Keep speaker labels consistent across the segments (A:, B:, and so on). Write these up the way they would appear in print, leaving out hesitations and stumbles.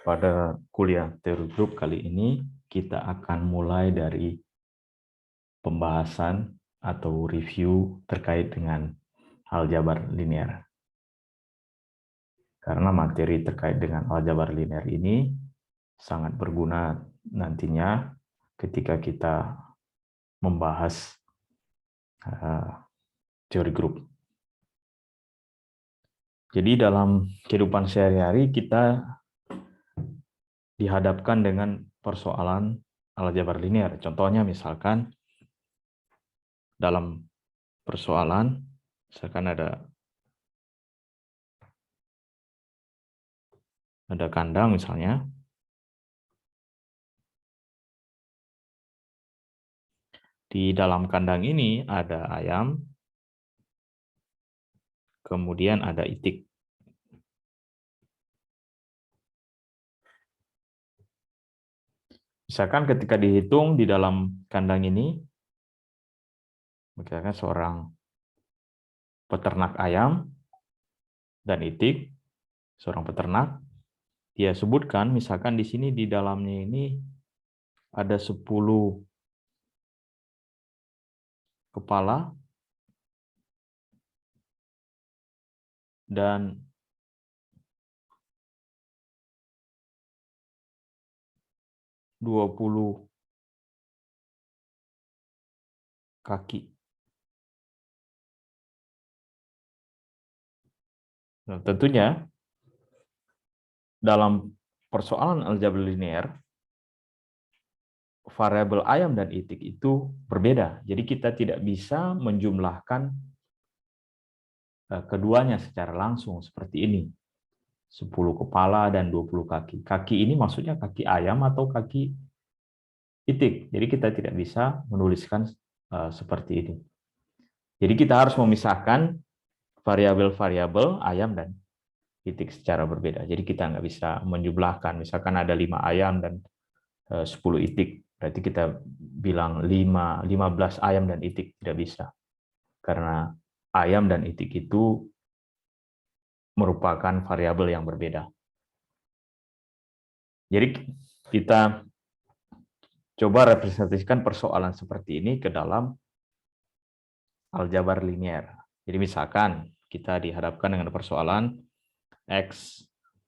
A: Pada kuliah teori grup kali ini, kita akan mulai dari pembahasan atau review terkait dengan aljabar linear. Karena materi terkait dengan aljabar linear ini sangat berguna nantinya ketika kita membahas teori grup. Jadi dalam kehidupan sehari-hari kita dihadapkan dengan persoalan aljabar linear. Contohnya misalkan dalam persoalan, misalkan ada kandang misalnya, di dalam kandang ini ada ayam, kemudian ada itik. Misalkan ketika dihitung di dalam kandang ini, misalkan seorang peternak ayam dan itik, seorang peternak, dia sebutkan misalkan di sini di dalamnya ini ada 10 kepala dan 20 kaki. Nah, tentunya dalam persoalan aljabar linear, variabel ayam dan itik itu berbeda. Jadi kita tidak bisa menjumlahkan keduanya secara langsung seperti ini. 10 kepala dan 20 kaki. Kaki ini maksudnya kaki ayam atau kaki itik. Jadi kita tidak bisa menuliskan seperti ini. Jadi kita harus memisahkan variabel-variabel ayam dan itik secara berbeda. Jadi kita nggak bisa menjumlahkan. Misalkan ada 5 ayam dan 10 itik. Berarti kita bilang 15 ayam dan itik. Tidak bisa. Karena ayam dan itik itu merupakan variabel yang berbeda. Jadi kita coba representasikan persoalan seperti ini ke dalam aljabar linear. Jadi misalkan kita dihadapkan dengan persoalan X,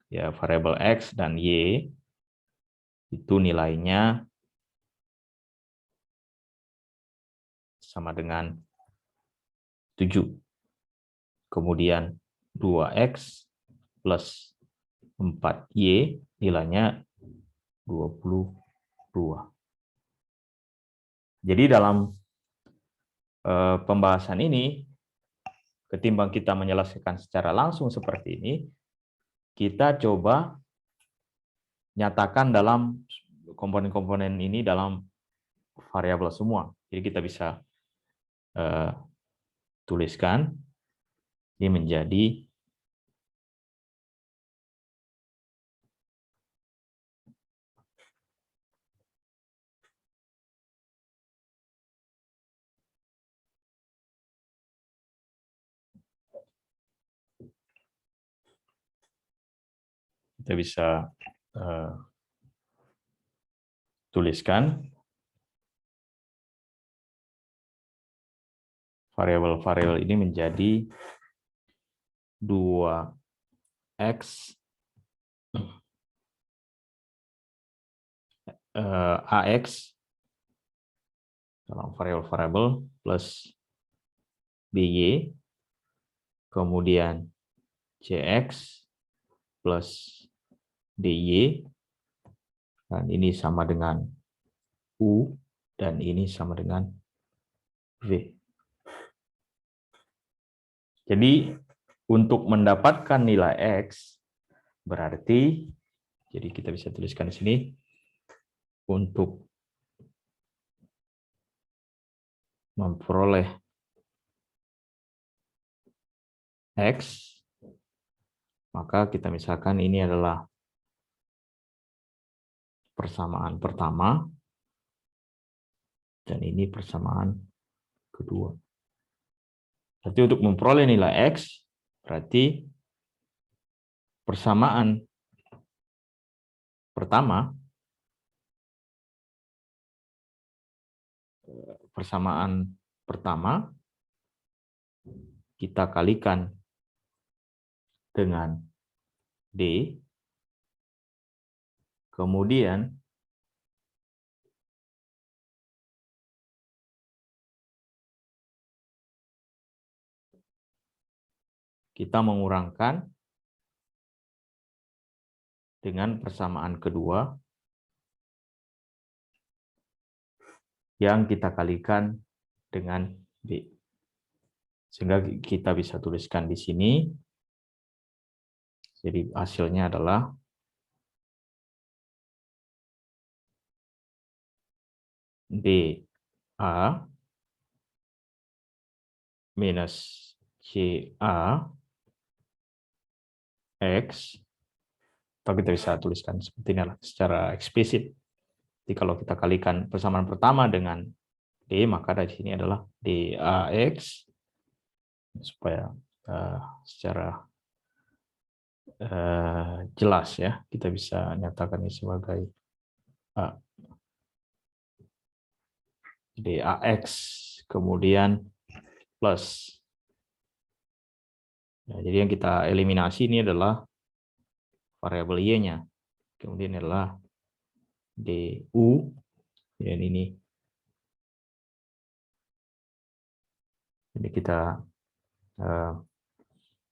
A: ya variabel X dan Y, itu nilainya sama dengan 7. Kemudian 2X plus 4Y nilainya 22. Jadi dalam pembahasan ini, ketimbang kita menyelesaikan secara langsung seperti ini, kita coba nyatakan dalam komponen-komponen ini dalam variabel semua. Jadi kita bisa tuliskan ini menjadi kita bisa tuliskan variabel-variabel ini menjadi 2X AX dalam variabel-variabel plus BY, kemudian CX plus DY, dan ini sama dengan U, dan ini sama dengan V. Jadi untuk mendapatkan nilai X, berarti, jadi kita bisa tuliskan di sini, untuk memperoleh X, maka kita misalkan ini adalah persamaan pertama, dan ini persamaan kedua. Berarti untuk memperoleh nilai X, berarti persamaan pertama, persamaan pertama kita kalikan dengan D, kemudian kita mengurangkan dengan persamaan kedua yang kita kalikan dengan B. Sehingga kita bisa tuliskan di sini. Jadi hasilnya adalah DA minus CA X, atau kita bisa tuliskan seperti ini secara eksplisit. Jadi kalau kita kalikan persamaan pertama dengan D, maka dari sini adalah DAX, supaya secara jelas ya, kita bisa nyatakan ini sebagai DAX, kemudian plus. Nah, jadi yang kita eliminasi ini adalah variabel Y-nya, kemudian adalah DU, dan ini. Jadi kita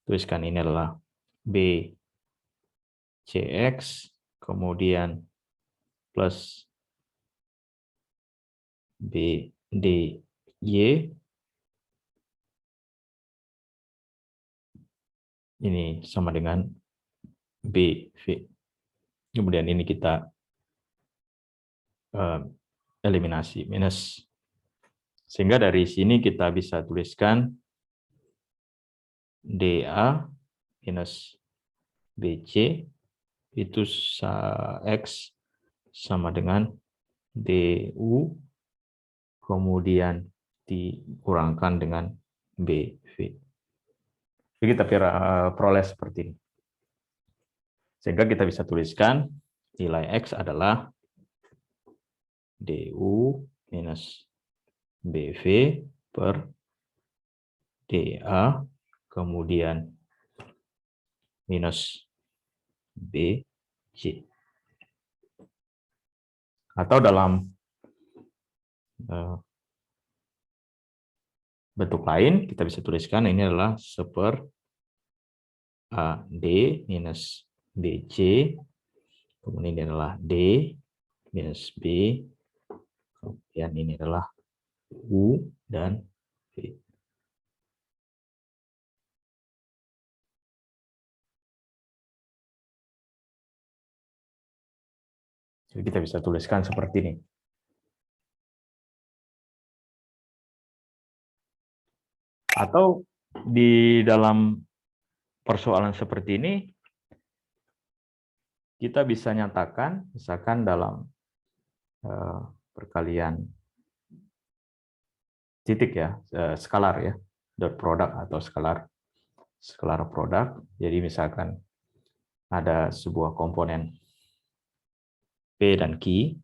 A: tuliskan ini adalah BCX, kemudian plus BDY, ini sama dengan BV. Kemudian ini kita eliminasi, minus. Sehingga dari sini kita bisa tuliskan DA minus BC itu X sama dengan DU, kemudian dikurangkan dengan BV. Jadi kita peroleh seperti ini. Sehingga kita bisa tuliskan nilai X adalah DU minus BV per DA, kemudian minus BC. Atau dalam bentuk lain, kita bisa tuliskan ini adalah seper AD minus BC, kemudian ini adalah D minus B, kemudian ini adalah U dan V. Jadi kita bisa tuliskan seperti ini. Atau di dalam persoalan seperti ini, kita bisa nyatakan, misalkan dalam perkalian titik ya, skalar ya, dot product atau skalar produk. Jadi misalkan ada sebuah komponen P dan Q,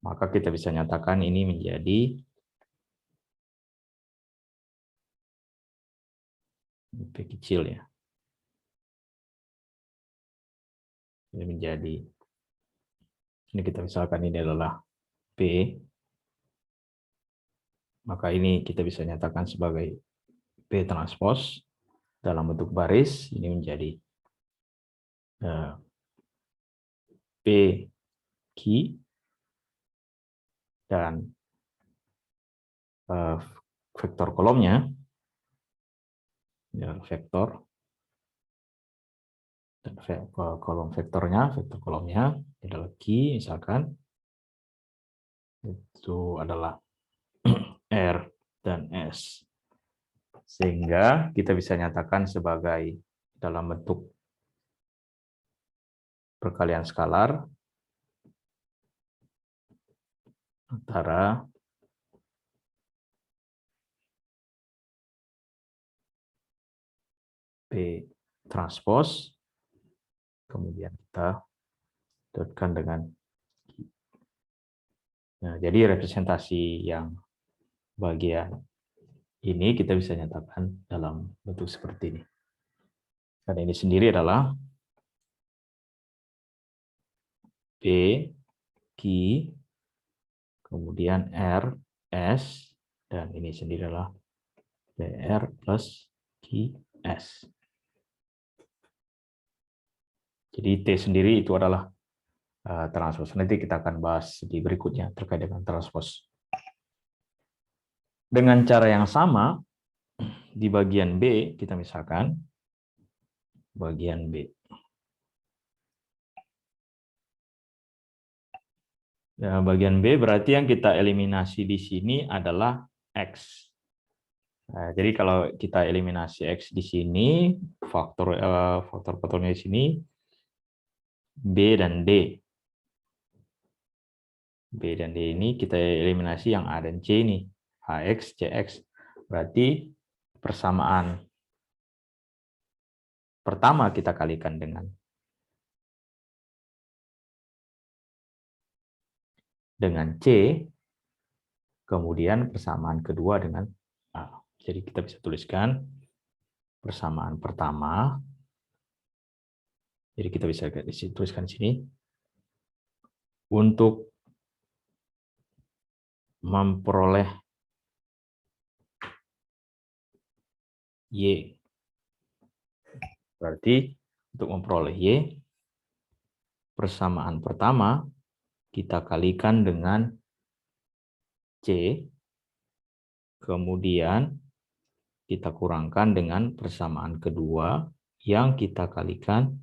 A: maka kita bisa nyatakan ini menjadi P kecil ya. Ini menjadi, ini kita misalkan ini adalah P, maka ini kita bisa nyatakan sebagai P transpose dalam bentuk baris, ini menjadi P Q, dan vektor kolomnya, ya, vektor, dan kolom vektornya, vektor kolomnya adalah Q, misalkan itu adalah R dan S. Sehingga kita bisa nyatakan sebagai dalam bentuk perkalian skalar antara P transpose kemudian kita dotkan dengan Q. Nah, jadi representasi yang bagian ini kita bisa nyatakan dalam bentuk seperti ini. Dan ini sendiri adalah P, Q, kemudian R, S, dan ini sendiri adalah PR plus QS. Jadi T sendiri itu adalah transpose. Nanti kita akan bahas di berikutnya terkait dengan transpose. Dengan cara yang sama, di bagian B, kita misalkan bagian B. Nah, bagian B berarti yang kita eliminasi di sini adalah X. Nah, jadi kalau kita eliminasi X di sini, faktor-faktornya di sini, B dan D. B dan D ini kita eliminasi yang A dan C ini. HX, CX. Berarti persamaan pertama kita kalikan dengan C, kemudian persamaan kedua dengan A. Jadi kita bisa tuliskan persamaan pertama. Jadi kita bisa tuliskan di sini. Untuk memperoleh Y. Berarti untuk memperoleh Y, persamaan pertama kita kalikan dengan C, kemudian kita kurangkan dengan persamaan kedua yang kita kalikan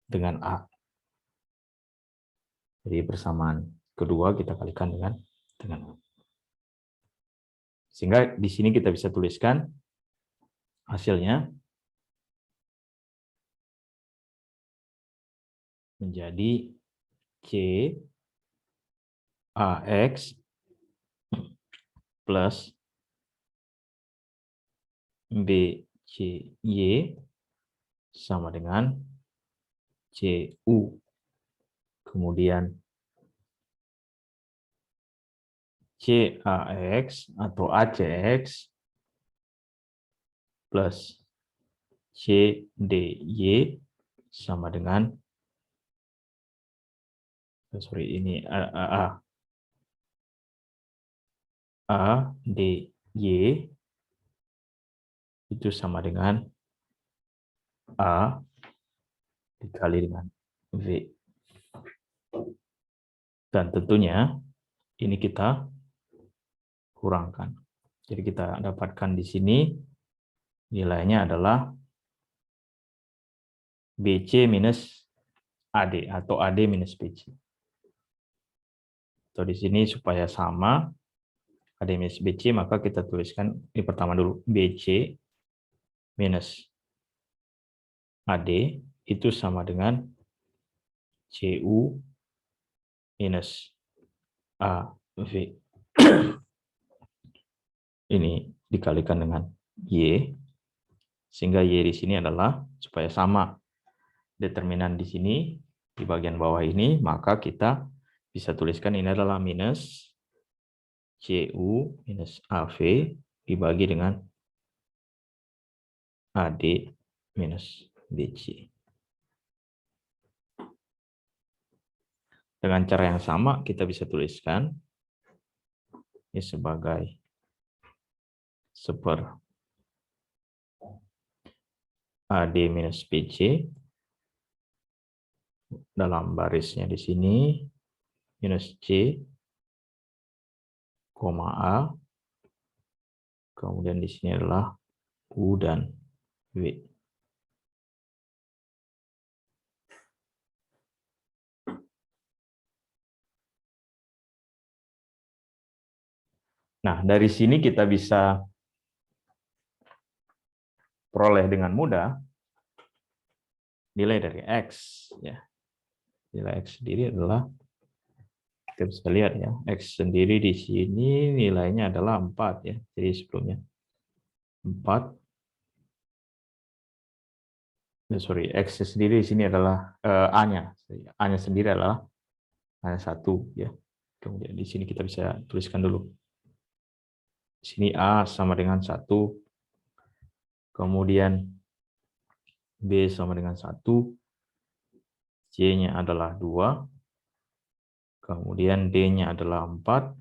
A: dengan A. Jadi persamaan kedua kita kalikan dengan A. Sehingga di sini kita bisa tuliskan hasilnya menjadi C AX plus BCY sama dengan CU. Kemudian CAX atau ACX plus CDY sama dengan ADY itu sama dengan A dikali dengan V. Dan tentunya ini kita kurangkan. Jadi kita dapatkan di sini nilainya adalah BC minus AD atau AD minus BC. Atau di sini supaya sama AD minus BC, maka kita tuliskan ini pertama dulu BC minus AD itu sama dengan CU minus AV. Ini dikalikan dengan Y, sehingga Y di sini adalah supaya sama determinan di sini di bagian bawah ini, maka kita bisa tuliskan ini adalah minus CU minus AV dibagi dengan AD minus BC. Dengan cara yang sama kita bisa tuliskan ini sebagai seper AD minus BC dalam barisnya di sini minus C, A, kemudian di sini adalah U dan W. Nah, dari sini kita bisa peroleh dengan mudah nilai dari X. Ya. Nilai X sendiri adalah, kita bisa lihat ya, X sendiri di sini nilainya adalah 4 ya. Jadi sebelumnya 4 sorry, X sendiri di sini adalah A-nya. A-nya sendiri adalah hanya 1 ya. Kemudian di sini kita bisa tuliskan dulu. Di sini A sama dengan 1, kemudian B sama dengan 1, C-nya adalah 2, kemudian D-nya adalah 4,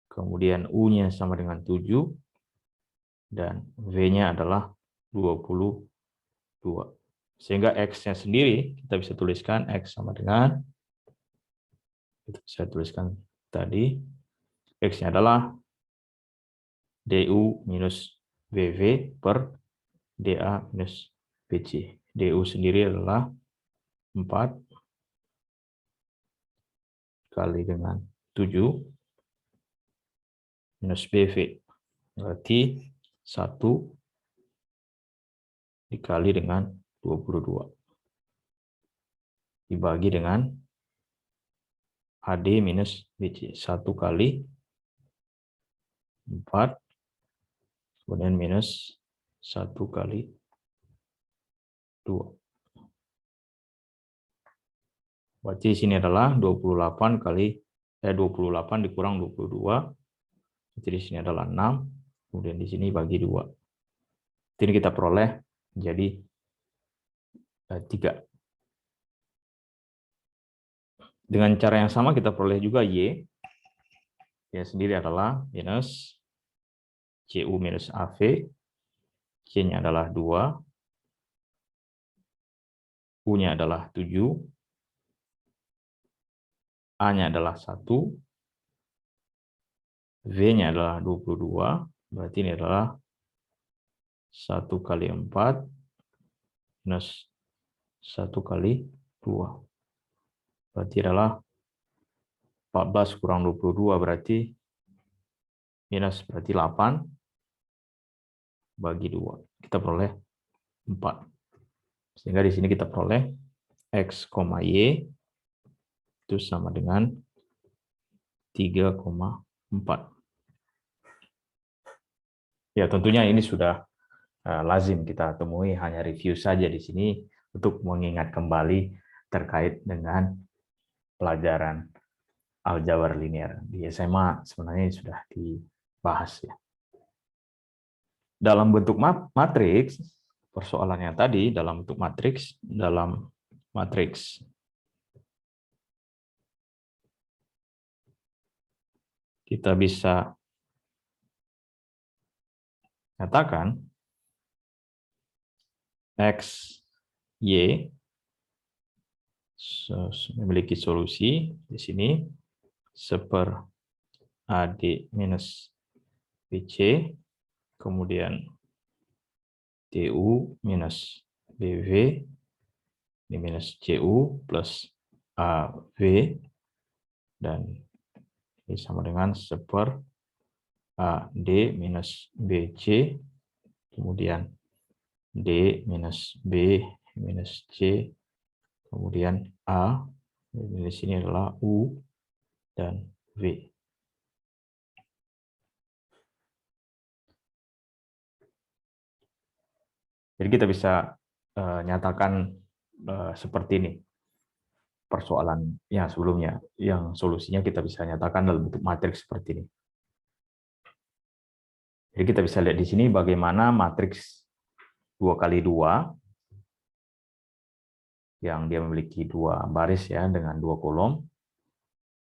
A: kemudian U-nya sama dengan 7, dan V-nya adalah 22. Sehingga X-nya sendiri kita bisa tuliskan X sama dengan, kita bisa tuliskan tadi, X-nya adalah DU minus BV per DA minus BC. DU sendiri adalah 4 kali dengan 7 minus BV. Berarti 1 dikali dengan 22. Dibagi dengan AD minus BC. 1 kali 4, kemudian minus 1 kali 2. Berarti di sini adalah 28 kali 28 dikurang 22. Jadi di sini adalah 6, kemudian di sini bagi 2. Ini kita peroleh menjadi 3. Dengan cara yang sama kita peroleh juga Y. Y sendiri adalah minus CU minus AV. C-nya adalah 2. U-nya adalah 7. A-nya adalah 1. V-nya adalah 22. Berarti ini adalah 1 kali 4 minus 1 kali 2. Berarti adalah 14 kurang 22 berarti minus, berarti 8 bagi 2. Kita peroleh 4. Sehingga di sini kita peroleh X, Y itu sama dengan 3,4. Ya, tentunya ini sudah lazim kita temui, hanya review saja di sini untuk mengingat kembali terkait dengan pelajaran aljabar linear. Di SMA sebenarnya sudah dibahas ya. Dalam bentuk matriks, persoalannya tadi dalam bentuk matriks, kita bisa katakan X, Y memiliki solusi di sini seper AD minus BC, kemudian DU minus BV, ini minus CU plus AV, dan ini sama dengan seper AD minus BC, kemudian D minus B minus C, kemudian A, di sini adalah U, dan V. Jadi kita bisa nyatakan seperti ini persoalan yang sebelumnya, yang solusinya kita bisa nyatakan dalam bentuk matriks seperti ini. Jadi kita bisa lihat di sini bagaimana matriks 2 kali 2 yang dia memiliki 2 baris ya dengan 2 kolom.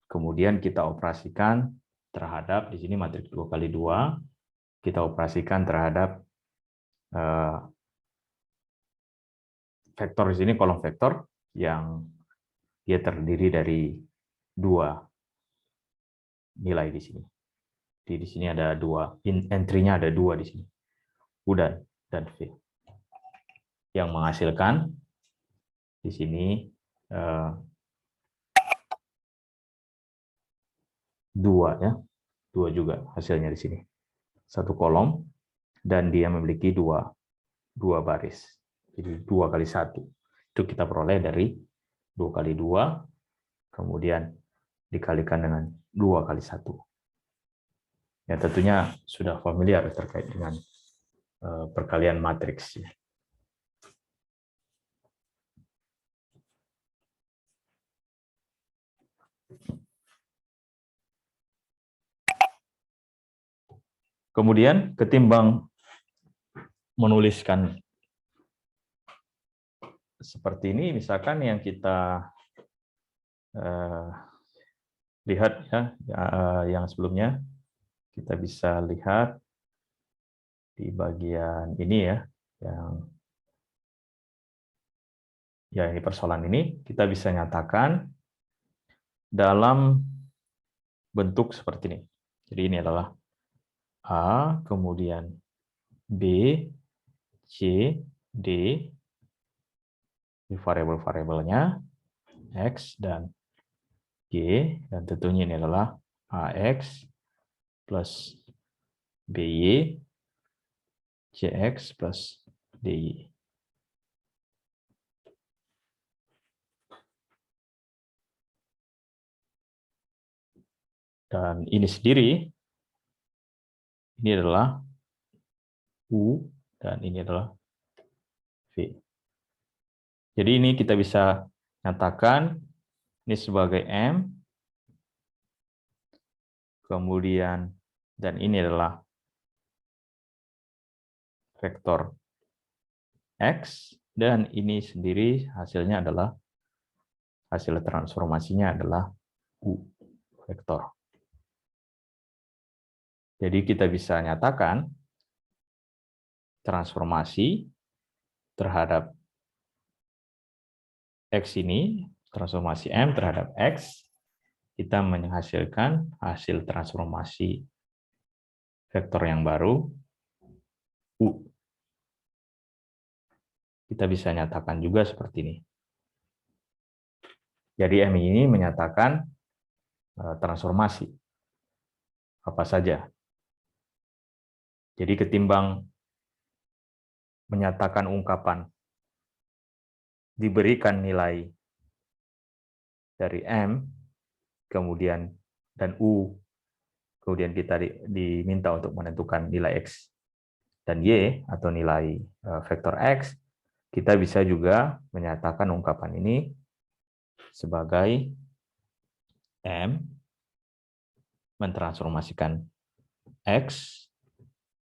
A: Kemudian kita operasikan terhadap di sini matriks 2 kali 2, kita operasikan terhadap vektor di sini, kolom vektor yang dia terdiri dari 2 nilai di sini. Di sini ada 2, entry-nya ada 2 di sini, U dan V, yang menghasilkan di sini 2 ya, 2 juga hasilnya di sini, 1 kolom, dan dia memiliki 2 baris. Jadi 2 kali 1 itu kita peroleh dari 2 kali 2, kemudian dikalikan dengan 2 kali 1. Ya, tentunya sudah familiar terkait dengan perkalian matriks. Kemudian ketimbang menuliskan seperti ini, misalkan yang kita lihat ya, yang sebelumnya, kita bisa lihat di bagian ini ya ini persoalan ini, kita bisa nyatakan dalam bentuk seperti ini. Jadi ini adalah A, kemudian B, C, D, variabel-variabelnya, X, dan G, dan tentunya ini adalah AX plus BY, CX plus DY. Dan ini sendiri, ini adalah U, dan ini adalah V. Jadi ini kita bisa nyatakan ini sebagai M, kemudian, dan ini adalah vektor X, dan ini sendiri hasilnya adalah, hasil transformasinya adalah U, vektor. Jadi kita bisa nyatakan transformasi terhadap X ini, transformasi M terhadap X, kita menghasilkan hasil transformasi vektor yang baru, U. Kita bisa nyatakan juga seperti ini. Jadi M ini menyatakan transformasi apa saja. Jadi ketimbang menyatakan ungkapan diberikan nilai dari M, kemudian dan U, kemudian kita diminta untuk menentukan nilai X dan Y atau nilai vektor X, kita bisa juga menyatakan ungkapan ini sebagai M mentransformasikan X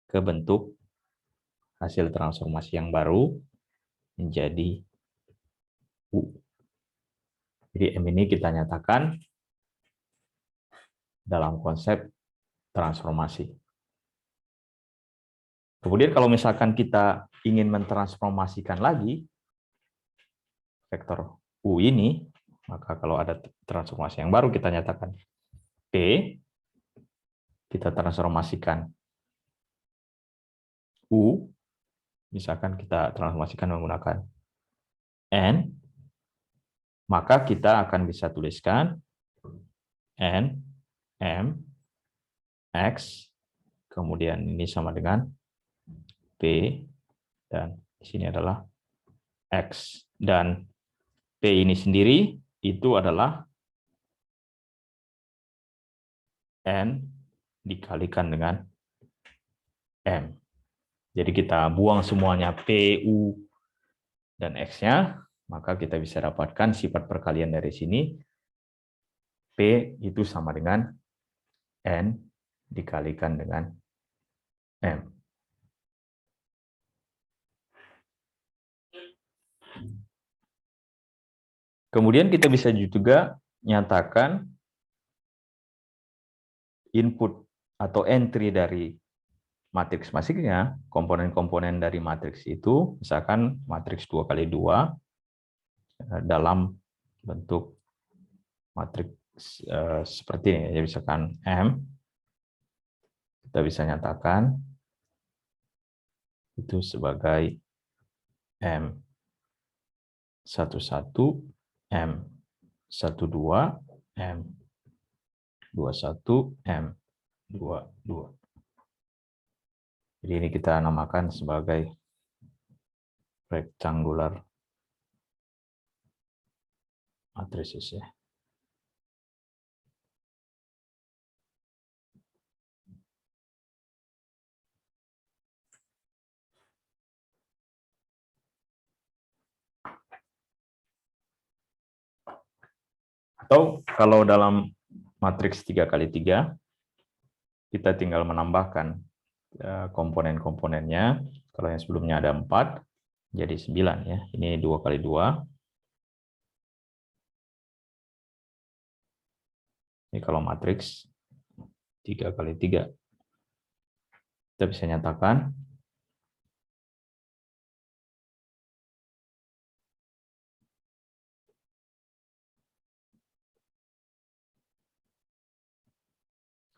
A: ke bentuk hasil transformasi yang baru menjadi U. Jadi M ini kita nyatakan dalam konsep transformasi. Kemudian kalau misalkan kita ingin mentransformasikan lagi vektor U ini, maka kalau ada transformasi yang baru kita nyatakan P, kita transformasikan U, misalkan kita transformasikan menggunakan N, maka kita akan bisa tuliskan N, M, X, kemudian ini sama dengan P, dan di sini adalah X. Dan P ini sendiri itu adalah N dikalikan dengan M. Jadi kita buang semuanya P, U, dan X-nya, maka kita bisa dapatkan sifat perkalian dari sini. P itu sama dengan N dikalikan dengan M. Kemudian kita bisa juga nyatakan input atau entry dari matriks masingnya, komponen-komponen dari matriks itu, misalkan matriks 2x2 dalam bentuk matriks seperti ini, ya, misalkan M, kita bisa nyatakan itu sebagai M11, M12, M21, M22. Jadi ini kita namakan sebagai rectangular matrices ya. Atau kalau dalam matriks 3x3, kita tinggal menambahkan komponen-komponennya. Kalau yang sebelumnya ada 4, jadi 9 ya. Ini 2 kali 2. Ini kalau matriks 3 kali 3. Kita bisa nyatakan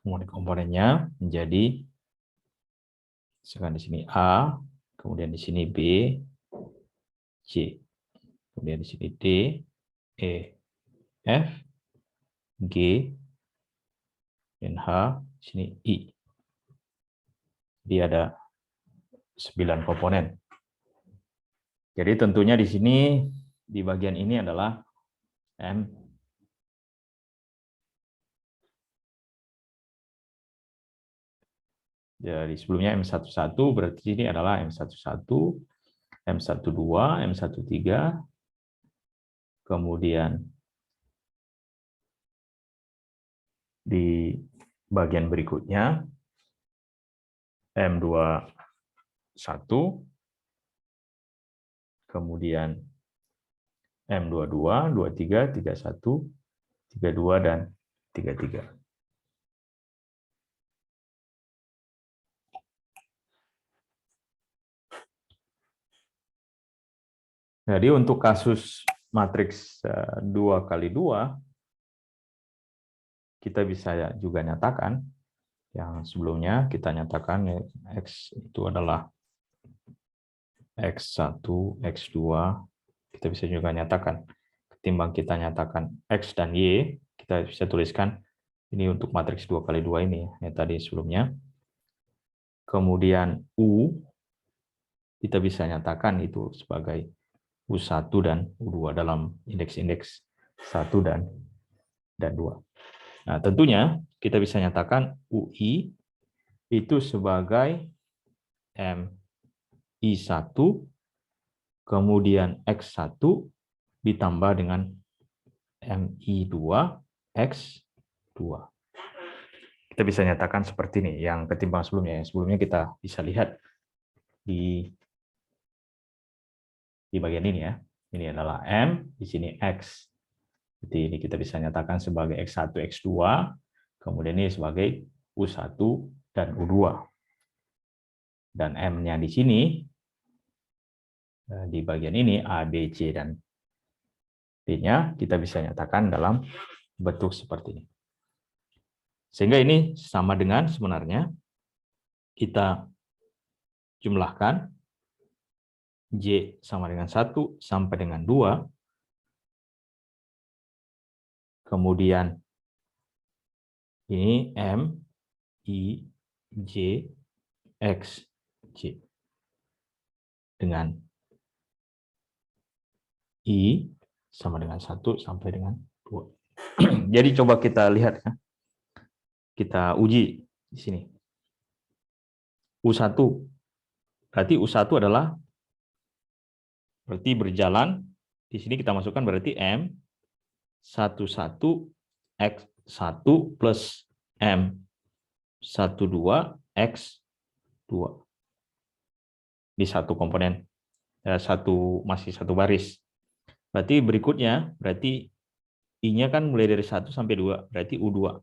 A: komponen-komponennya menjadi, misalkan di sini A, kemudian di sini B, C, kemudian di sini D, E, F, G, dan H, di sini I. Jadi ada 9 komponen. Jadi tentunya di sini, di bagian ini adalah M. Jadi sebelumnya M11, berarti ini adalah M11, M12, M13, kemudian di bagian berikutnya M21, kemudian M22, 23, 31, 32, dan 33. Jadi untuk kasus matriks 2 kali 2, kita bisa juga nyatakan, yang sebelumnya kita nyatakan X itu adalah X1, X2, kita bisa juga nyatakan. Ketimbang kita nyatakan X dan Y, kita bisa tuliskan ini untuk matriks 2 kali 2 ini, yang tadi sebelumnya. Kemudian U, kita bisa nyatakan itu sebagai U1 dan U2 dalam indeks-indeks 1 dan 2. Nah, tentunya kita bisa nyatakan UI itu sebagai MI1, kemudian X1 ditambah dengan MI2, X2. Kita bisa nyatakan seperti ini, yang ketimbang sebelumnya. Yang sebelumnya kita bisa lihat di bagian ini ya. Ini adalah M, di sini X. Jadi ini kita bisa nyatakan sebagai X1, X2, kemudian ini sebagai U1 dan U2. Dan M-nya di sini, di bagian ini, A, B, C, dan D-nya kita bisa nyatakan dalam bentuk seperti ini. Sehingga ini sama dengan sebenarnya kita jumlahkan J sama dengan 1 sampai dengan 2, kemudian ini M, I, J, X, J. Dengan I sama dengan 1 sampai dengan 2. Jadi coba kita lihat ya. Kita uji di sini. U1. Berarti U1 adalah berarti berjalan. Di sini kita masukkan berarti M 11 X1 plus M 12 X2. Di satu komponen, masih satu baris. Berarti berikutnya, berarti I-nya kan mulai dari 1 sampai 2, berarti U2.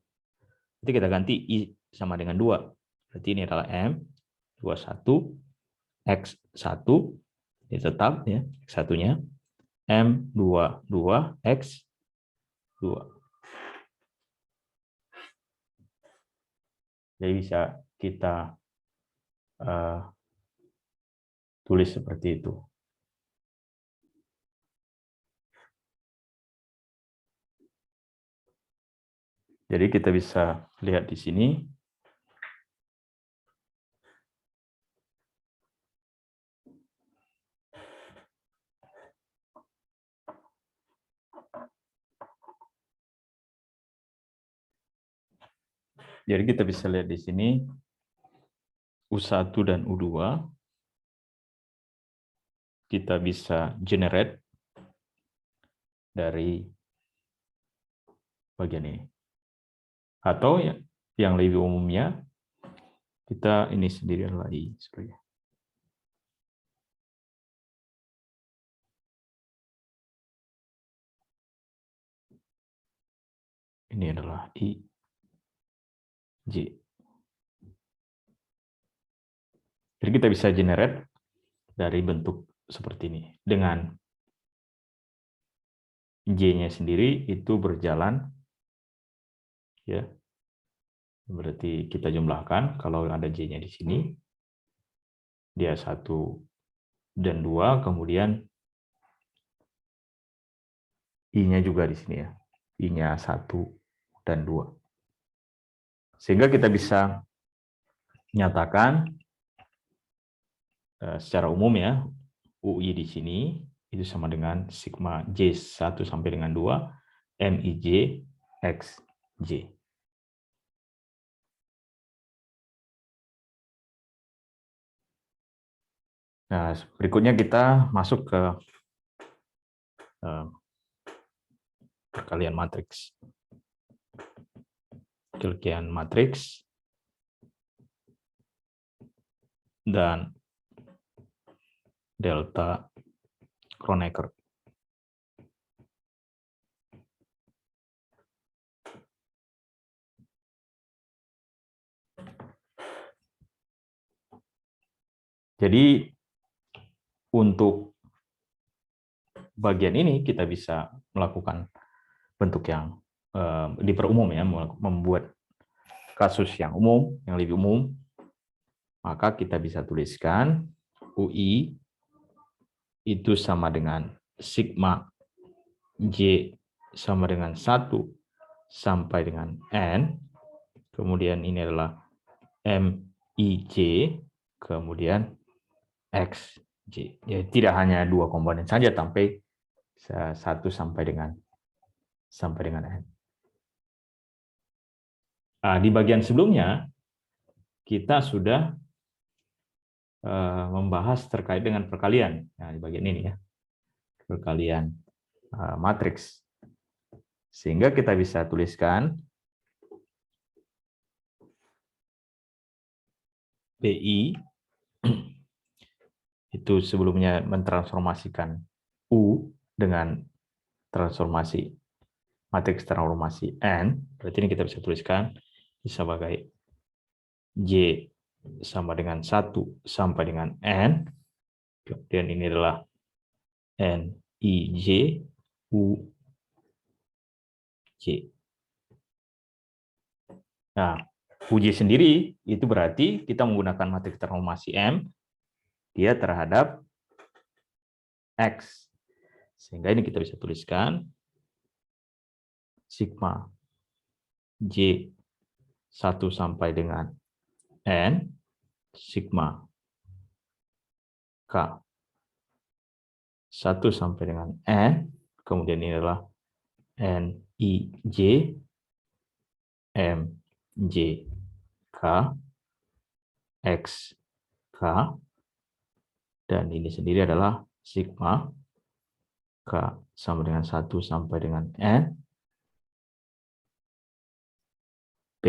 A: Jadi kita ganti I sama dengan 2. Berarti ini adalah M21 X1, ini tetap ya, X1-nya, M22 X2. Jadi bisa kita tulis seperti itu. Jadi kita bisa lihat di sini. Jadi kita bisa lihat di sini U1 dan U2 kita bisa generate dari bagian ini. Atau yang lebih umumnya Kita ini sendiri adalah I. Sorry. Ini adalah I, J. Jadi kita bisa generate dari bentuk seperti ini. Dengan J-nya sendiri itu berjalan, ya. Berarti kita jumlahkan, kalau ada J-nya di sini, dia 1 dan 2, kemudian I-nya juga di sini ya. I-nya 1 dan 2. Sehingga kita bisa nyatakan secara umum ya, UI di sini itu sama dengan sigma J1 sampai dengan 2 MIJ XJ. Nah, berikutnya kita masuk ke perkalian matriks. Perkalian matriks dan delta Kronecker. Jadi untuk bagian ini kita bisa melakukan bentuk yang diperumum ya, membuat kasus yang umum, yang lebih umum, maka kita bisa tuliskan UI itu sama dengan sigma J sama dengan 1 sampai dengan N, kemudian ini adalah MIJ, kemudian XJ. Jadi tidak hanya 2 komponen saja, sampai 1 sampai dengan N. Nah, di bagian sebelumnya kita sudah membahas terkait dengan perkalian. Nah, di bagian ini ya, perkalian matriks. Sehingga kita bisa tuliskan PI itu sebelumnya mentransformasikan U dengan transformasi matriks transformasi N. Berarti ini kita bisa tuliskan sebagai J sama dengan 1 sampai dengan N. Kemudian ini adalah NIJ U J. Nah, UJ sendiri itu berarti kita menggunakan matriks transformasi M dia terhadap X. Sehingga ini kita bisa tuliskan sigma J 1 sampai dengan N sigma K 1 sampai dengan N, kemudian ini adalah NIJ MJ K X K, dan ini sendiri adalah sigma K sama dengan 1 sampai dengan N P,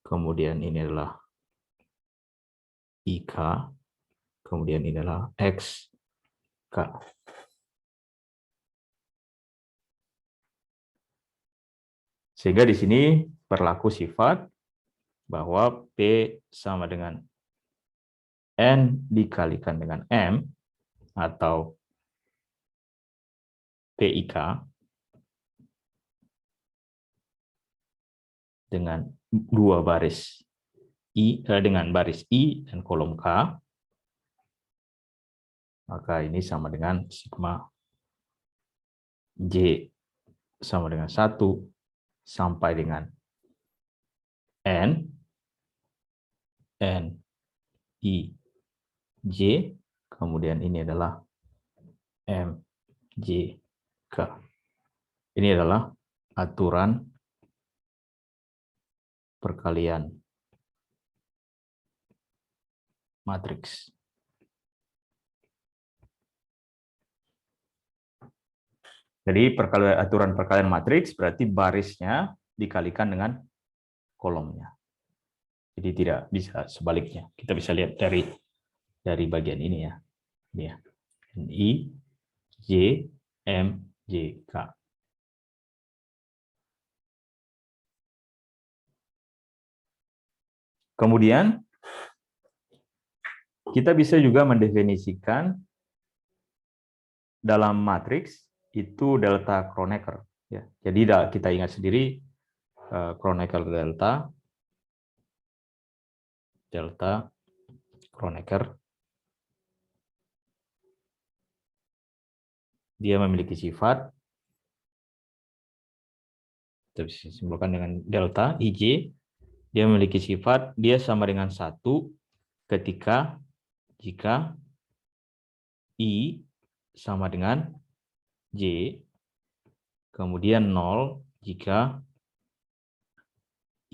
A: kemudian ini adalah IK, kemudian ini adalah XK. Sehingga di sini berlaku sifat bahwa P sama dengan N dikalikan dengan M atau PIK dengan 2 baris I dengan baris I dan kolom K, maka ini sama dengan sigma J sama dengan 1 sampai dengan N I J, kemudian ini adalah M J K. Ini adalah aturan perkalian matriks. Jadi aturan perkalian matriks berarti barisnya dikalikan dengan kolomnya. Jadi tidak bisa sebaliknya. Kita bisa lihat dari bagian ini ya. Ini ya. I, J, M, J, K. Kemudian kita bisa juga mendefinisikan dalam matriks itu delta Kronecker. Ya. Jadi kita ingat sendiri Kronecker delta Kronecker. Dia memiliki sifat, kita bisa simpulkan dengan delta IJ. Dia memiliki sifat, dia sama dengan 1 ketika jika I sama dengan J, kemudian 0 jika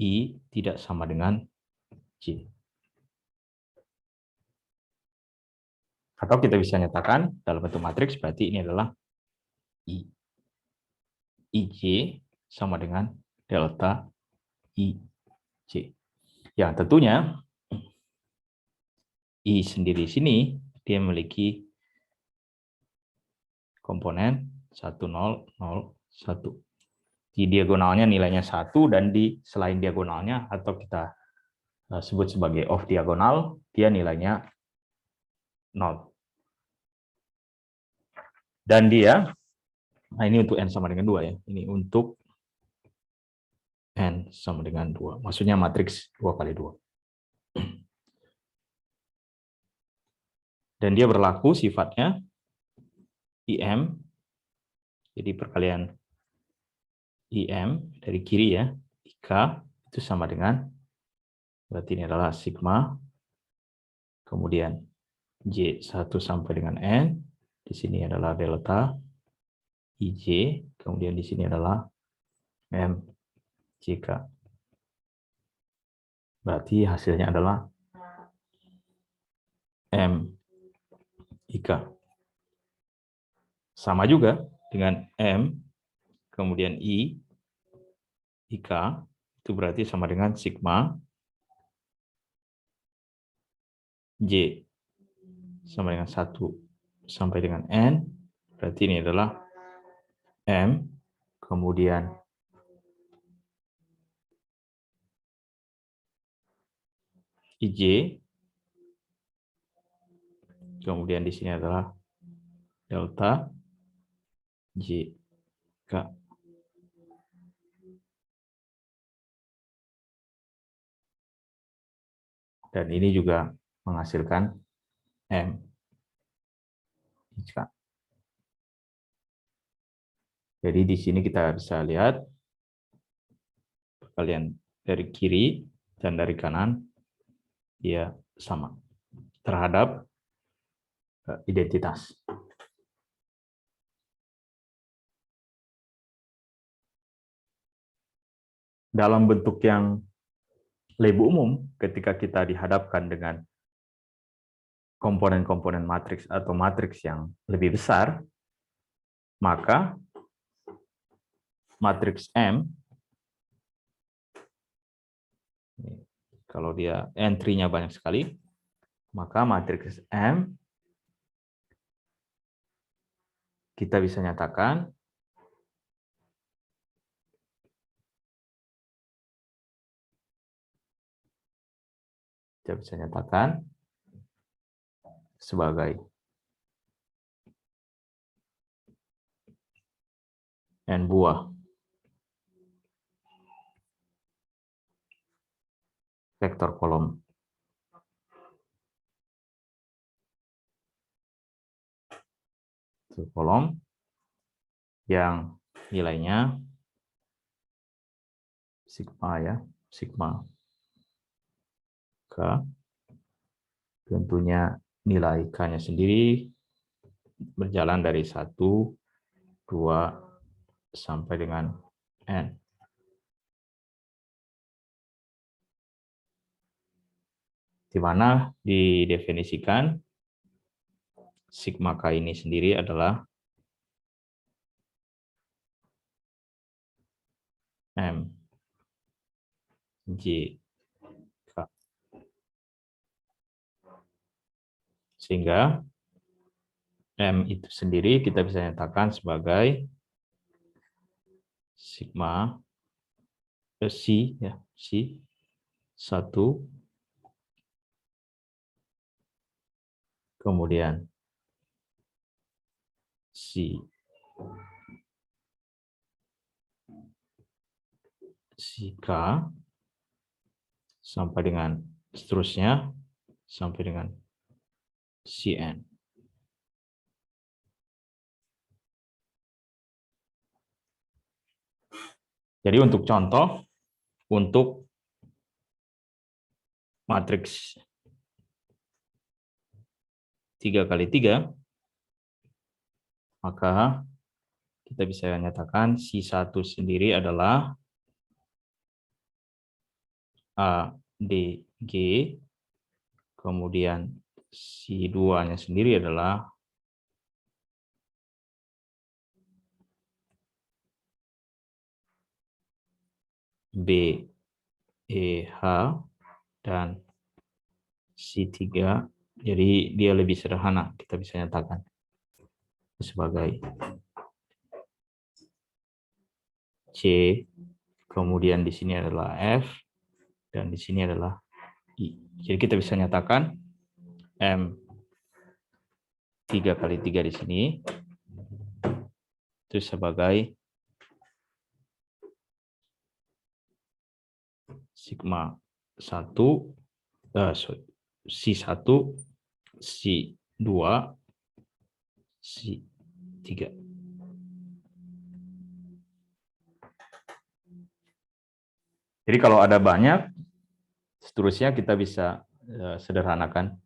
A: I tidak sama dengan J. Atau kita bisa nyatakan dalam bentuk matriks, berarti ini adalah I. IJ sama dengan delta IJ. Yang tentunya I sendiri sini dia memiliki komponen 1, 0, 0, 1. Di diagonalnya nilainya 1 dan di selain diagonalnya atau kita sebut sebagai off diagonal, dia nilainya 0. Dan dia, nah ini untuk N sama dengan 2 ya. Ini untuk N sama dengan 2. Maksudnya matriks 2 kali 2. Dan dia berlaku sifatnya IM, jadi perkalian IM dari kiri ya, K itu sama dengan, berarti ini adalah sigma, kemudian J1 sampai dengan N, di sini adalah delta IJ, kemudian di sini adalah MJK. Berarti hasilnya adalah MIK. Sama juga dengan M, kemudian I, IK, itu berarti sama dengan sigma J sama dengan 1 sampai dengan N, berarti ini adalah M, kemudian IJ, kemudian di sini adalah delta JK. Dan ini juga menghasilkan MJK. Jadi di sini kita bisa lihat perkalian dari kiri dan dari kanan dia sama terhadap identitas. Dalam bentuk yang lebih umum, ketika kita dihadapkan dengan komponen-komponen matriks atau matriks yang lebih besar, maka matriks M, kalau dia entry-nya banyak sekali, maka matriks M kita bisa nyatakan sebagai N buah vektor kolom yang nilainya sigma ya, sigma K. Tentunya nilai K-nya sendiri berjalan dari 1, 2, sampai dengan N. Di mana didefinisikan sigma K ini sendiri adalah M J K. Sehingga M itu sendiri kita bisa nyatakan sebagai sigma C, ya, C 1, kemudian C K sampai dengan seterusnya sampai dengan Cn. Jadi untuk contoh, untuk matriks 3x3, maka kita bisa nyatakan C1 sendiri adalah A, D, G, kemudian C2-nya sendiri adalah B, E, H, dan C3. Jadi dia lebih sederhana, kita bisa nyatakan sebagai C, kemudian di sini adalah F, dan di sini adalah I. Jadi kita bisa nyatakan M 3x3 di sini itu sebagai sigma 1, C1, C2, C3. Jadi kalau ada banyak, seterusnya kita bisa sederhanakan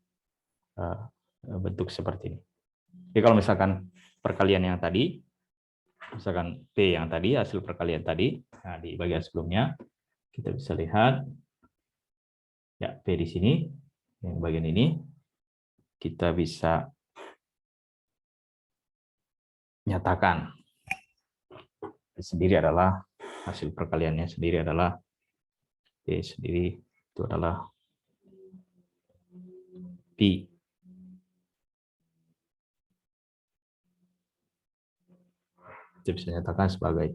A: bentuk seperti ini. Jadi kalau misalkan perkalian yang tadi, misalkan P yang tadi, hasil perkalian tadi, nah di bagian sebelumnya, kita bisa lihat, ya P di sini, yang bagian ini, kita bisa nyatakan sendiri adalah, hasil perkaliannya sendiri adalah, P sendiri itu adalah P. Kita bisa nyatakan sebagai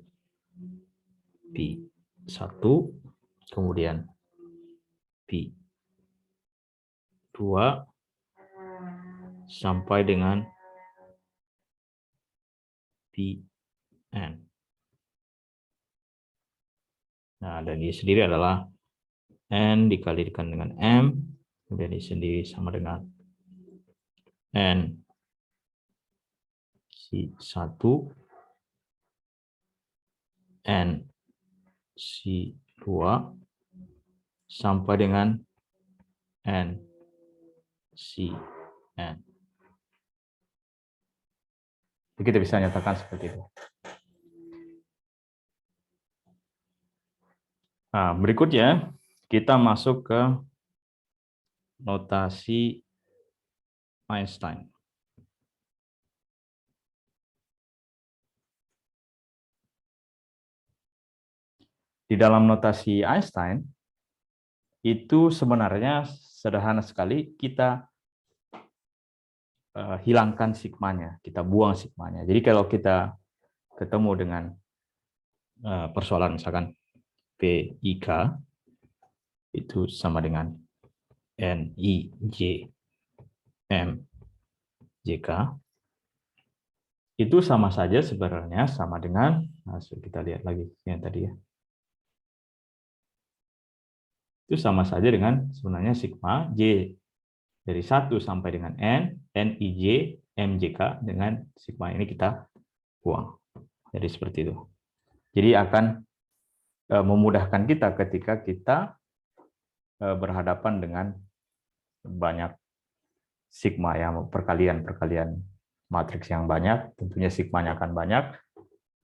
A: P1, kemudian P2, sampai dengan Pn. Nah, dan ini sendiri adalah N dikalikan dengan M, kemudian ini sendiri sama dengan N C1, N C2, sampai dengan N Cn. Jadi kita bisa nyatakan seperti itu. Nah, berikutnya kita masuk ke notasi Einstein. Di dalam notasi Einstein, itu sebenarnya sederhana sekali, kita hilangkan sigmanya, kita buang sigmanya. Jadi kalau kita ketemu dengan persoalan misalkan PIK, itu sama dengan NIJ MJK, itu sama saja sebenarnya sama dengan, kita lihat lagi yang tadi ya, itu sama saja dengan sebenarnya sigma J dari 1 sampai dengan N, NIJ, MJK, dengan sigma ini kita buang. Jadi seperti itu. Jadi akan memudahkan kita ketika kita berhadapan dengan banyak sigma, ya, perkalian matriks yang banyak, tentunya sigmanya akan banyak,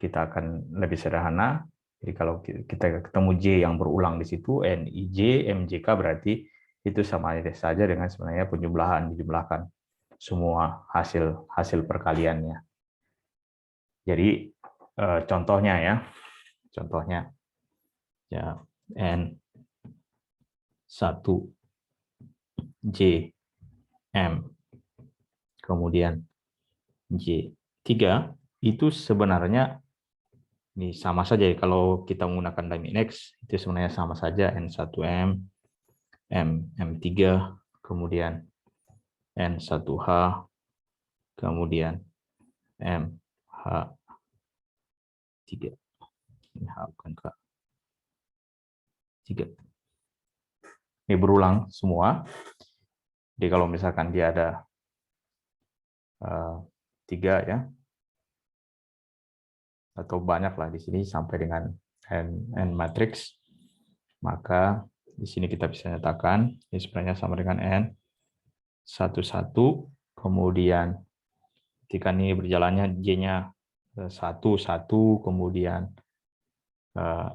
A: kita akan lebih sederhana. Jadi kalau kita ketemu J yang berulang di situ, NIJ, MJK, berarti itu sama saja dengan sebenarnya penjumlahan, dijumlahkan semua hasil perkaliannya. Jadi contohnya ya, N1 J M kemudian J3, itu sebenarnya ini sama saja ya. Kalau kita menggunakan Diamondx, itu sebenarnya sama saja. N1M, M3, kemudian N1H, kemudian MH3. Ini H bukan K. 3. Ini berulang semua. Jadi kalau misalkan dia ada 3 ya, atau banyak lah di sini sampai dengan n matrix, maka di sini kita bisa nyatakan ini sebenarnya sama dengan n11, kemudian ketika ini berjalannya J-nya 1, 1, kemudian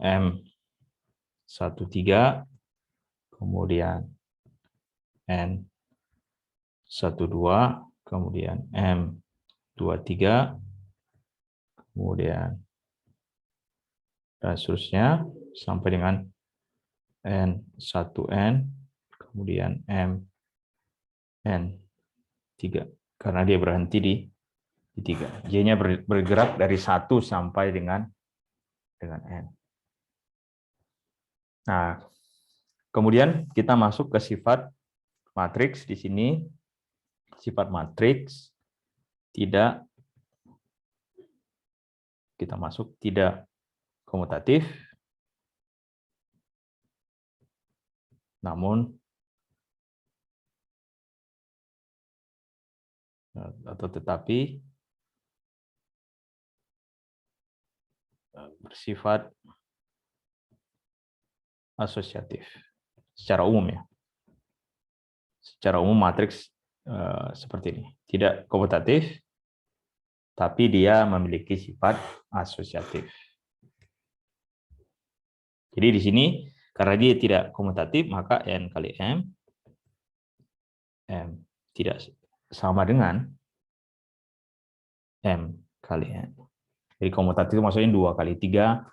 A: M13, kemudian N12, kemudian M23, kemudian dan seterusnya sampai dengan N1N, kemudian N3, karena dia berhenti di 3. J-nya bergerak dari 1 sampai dengan N. Nah, kemudian kita masuk ke sifat matriks di sini. Sifat matriks tidak, kita masuk tidak komutatif, namun atau tetapi bersifat asosiatif secara umum ya. Secara umum matriks seperti ini, tidak komutatif, tapi dia memiliki sifat asosiatif. Jadi di sini karena dia tidak komutatif, maka N kali M tidak sama dengan M kali N. Jadi komutatif itu maksudnya 2 kali 3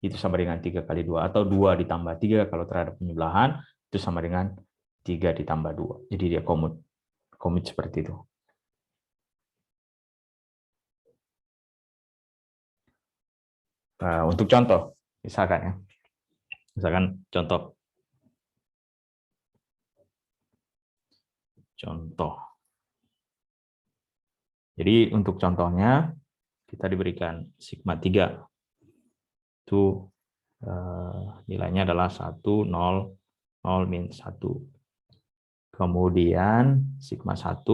A: itu sama dengan 3 kali 2, atau 2 ditambah 3 kalau terhadap penyebelahan itu sama dengan 3 ditambah 2. Jadi dia komut seperti itu. Nah, untuk contoh, misalkan ya. Misalkan contoh. Jadi untuk contohnya kita diberikan sigma 3. Itu nilainya adalah 1, 0, 0, min 1. Kemudian sigma 1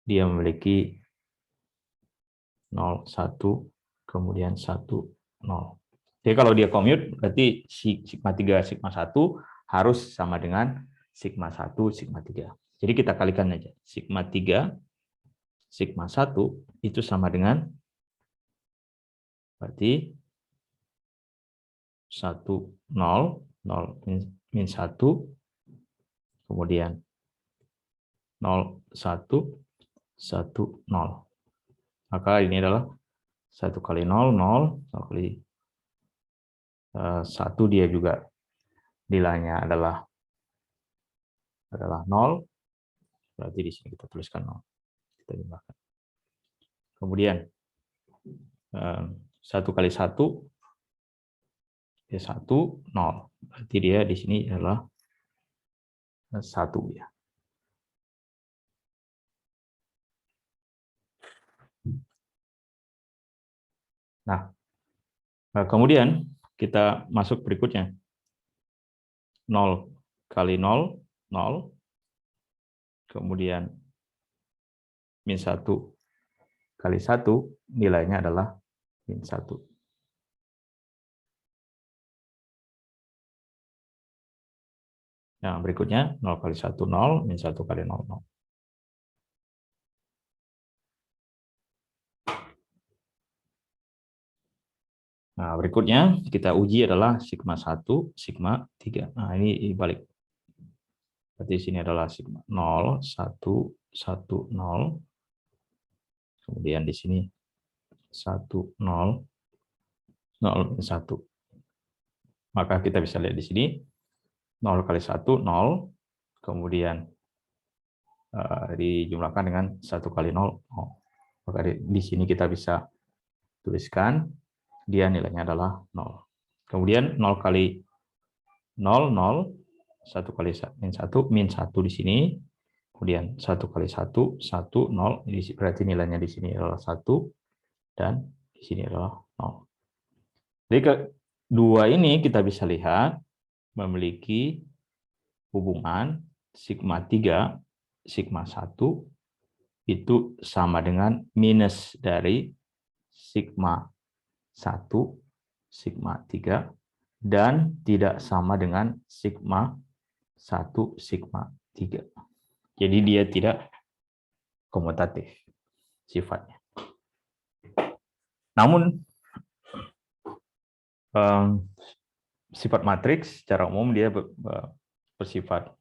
A: dia memiliki 0, 1, kemudian 1, 0. Jadi kalau dia commute berarti sigma 3, sigma 1 harus sama dengan sigma 1, sigma 3. Jadi kita kalikan aja. Sigma 3, sigma 1 itu sama dengan berarti 1, 0, 0, min 1, kemudian 0, 1, 1, 0. Maka ini adalah 1 kali 0, 0, 0 kali 1 dia juga nilainya adalah 0. Berarti di sini kita tuliskan 0. Kita jumlahkan. Kemudian 1 kali 1 ya 1, 0. Berarti dia di sini adalah 1 ya. Nah, kemudian kita masuk berikutnya. 0 kali 0, 0. Kemudian min 1 kali 1 nilainya adalah min 1. Nah, berikutnya 0 kali 1, 0, min 1 kali 0, 0. Nah, berikutnya kita uji adalah sigma 1, sigma 3. Nah, ini balik. Berarti di sini adalah sigma 0, 1, 1, 0. Kemudian di sini 1, 0, 0, 1. Maka kita bisa lihat di sini 0 kali 1, 0. Kemudian dijumlahkan dengan 1 kali 0. Maka di sini kita bisa tuliskan dia nilainya adalah 0. Kemudian 0 kali 0, 0. 1 kali min 1 di sini. Kemudian 1 kali 1, 1, 0. Ini berarti nilainya di sini adalah 1. Dan di sini adalah 0. Jadi kedua ini kita bisa lihat memiliki hubungan sigma 3, sigma 1 itu sama dengan minus dari sigma 1, sigma 3, dan tidak sama dengan sigma 1, sigma 3. Jadi dia tidak komutatif sifatnya. Namun, sifat matriks secara umum dia bersifat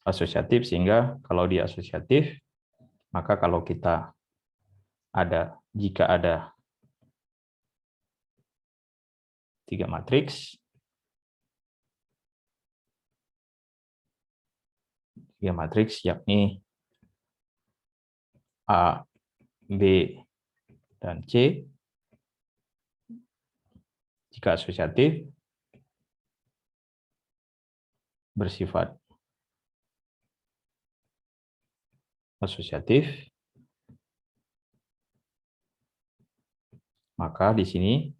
A: asosiatif, sehingga kalau dia asosiatif, maka kalau jika ada 3 matriks, yakni A, B, dan C, jika asosiatif bersifat asosiatif, maka di sini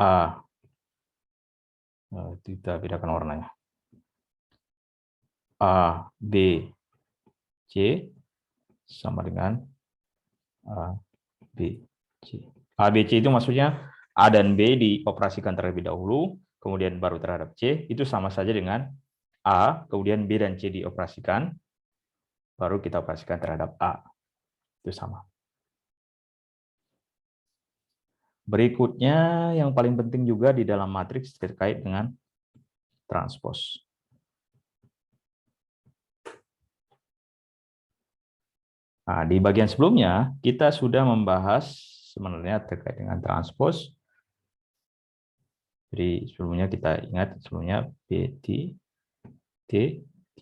A: A, kita bedakan warnanya, A, B, C sama dengan A, B, C. A, B, C itu maksudnya A dan B dioperasikan terlebih dahulu, kemudian baru terhadap C, itu sama saja dengan A, kemudian B dan C dioperasikan, baru kita operasikan terhadap A. Itu sama. Berikutnya, yang paling penting juga di dalam matriks terkait dengan transpos. Nah, di bagian sebelumnya, kita sudah membahas sebenarnya terkait dengan transpos. Jadi sebelumnya kita ingat, sebelumnya BT, T, T.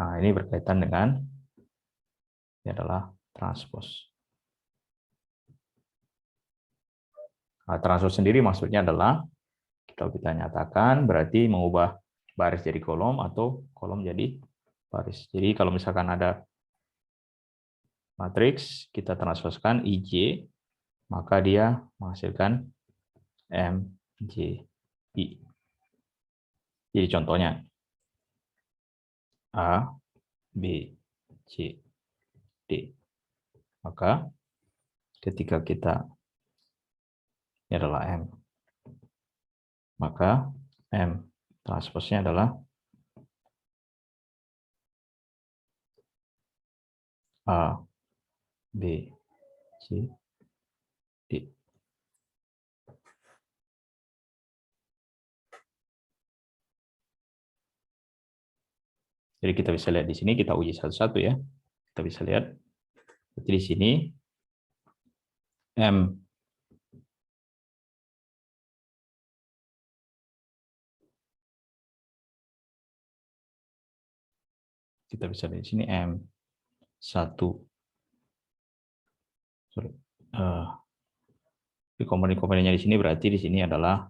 A: Nah, ini berkaitan dengan ini adalah transpos. Nah, transpos sendiri maksudnya adalah kalau kita nyatakan berarti mengubah baris jadi kolom atau kolom jadi baris. Jadi kalau misalkan ada matriks, kita transposkan IJ, maka dia menghasilkan MJI. Jadi contohnya A, B, C, D. Maka ketika kita ini adalah M, maka M transposnya adalah A, B, C, D. Jadi kita bisa lihat di sini, kita uji satu-satu ya. Kita bisa lihat. Jadi di sini M kita bisa lihat di sini M1. Sorry. Di komponen-komponennya di sini berarti di sini adalah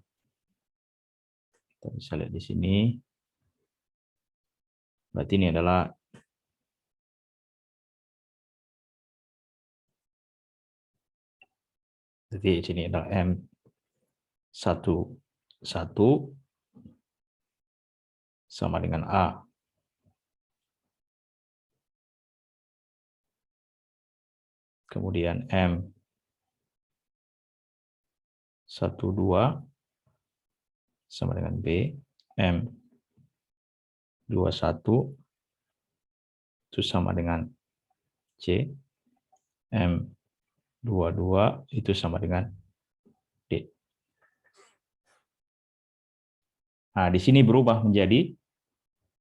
A: kita bisa lihat di sini. Berarti ini adalah jadi sini adalah M11 sama dengan A. Kemudian M12 sama dengan B. M21 itu sama dengan C. M22 itu sama dengan D. Nah, di sini berubah menjadi,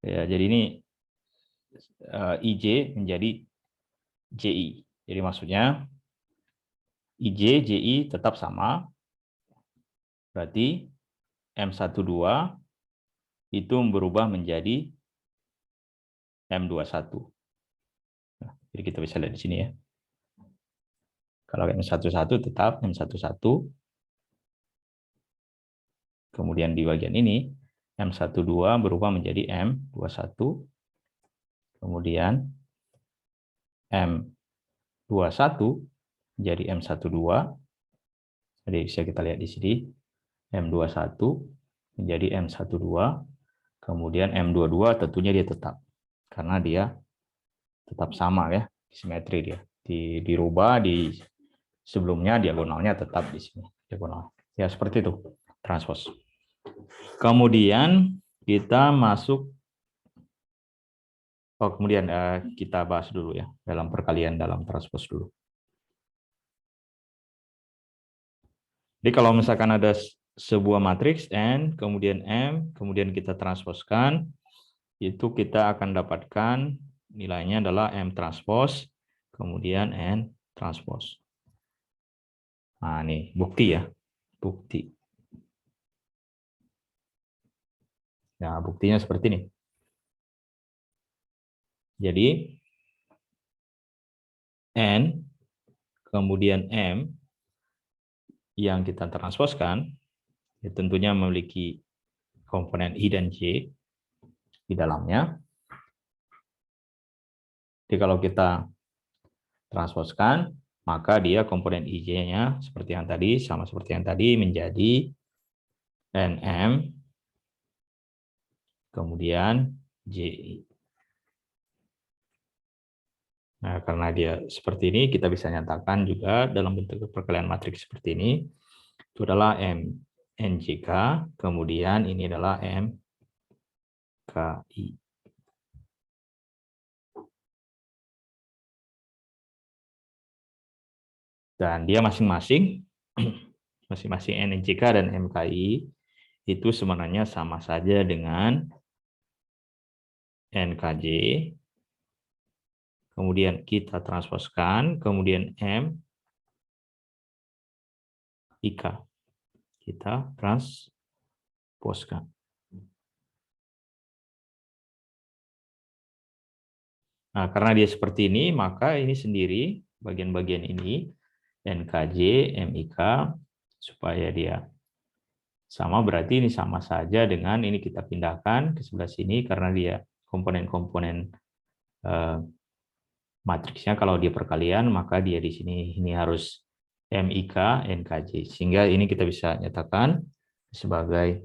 A: ya, jadi ini IJ menjadi JI. Jadi maksudnya IJ, JI tetap sama, berarti M12 itu berubah menjadi M21. Nah, jadi kita bisa lihat di sini ya. Kalau M11 tetap M11. Kemudian di bagian ini M12 berubah menjadi M21. Kemudian M21 menjadi M12. Jadi bisa kita lihat di sini M21 menjadi M12. Kemudian M22 tentunya dia tetap karena dia tetap sama ya, simetri dia. Dirubah di sebelumnya diagonalnya tetap di sini diagonal. Ya seperti itu transpose. Kemudian kita masuk kemudian kita bahas dulu ya dalam perkalian dalam transpose dulu. Jadi kalau misalkan ada sebuah matriks N, kemudian M, kemudian kita transposkan, itu kita akan dapatkan nilainya adalah M transpose, kemudian N transpose. Nah, ini bukti ya, bukti. Nah, buktinya seperti ini. Jadi, N, kemudian M, yang kita transposkan, ya tentunya memiliki komponen I dan J di dalamnya. Jadi kalau kita transposkan, maka dia komponen IJ-nya seperti yang tadi, sama seperti yang tadi, menjadi NM, kemudian JI. Nah, karena dia seperti ini, kita bisa nyatakan juga dalam bentuk perkalian matriks seperti ini, itu adalah M NJK, kemudian ini adalah MKI. Dan dia masing-masing NJK dan MKI itu sebenarnya sama saja dengan NKJ, kemudian kita transposkan, kemudian M IK kita transposkan. Nah, karena dia seperti ini, maka ini sendiri bagian-bagian ini NKJ, MIK, supaya dia sama berarti ini sama saja dengan ini kita pindahkan ke sebelah sini karena dia komponen-komponen matriksnya kalau dia perkalian maka dia di sini ini harus MIK NKJ sehingga ini kita bisa nyatakan sebagai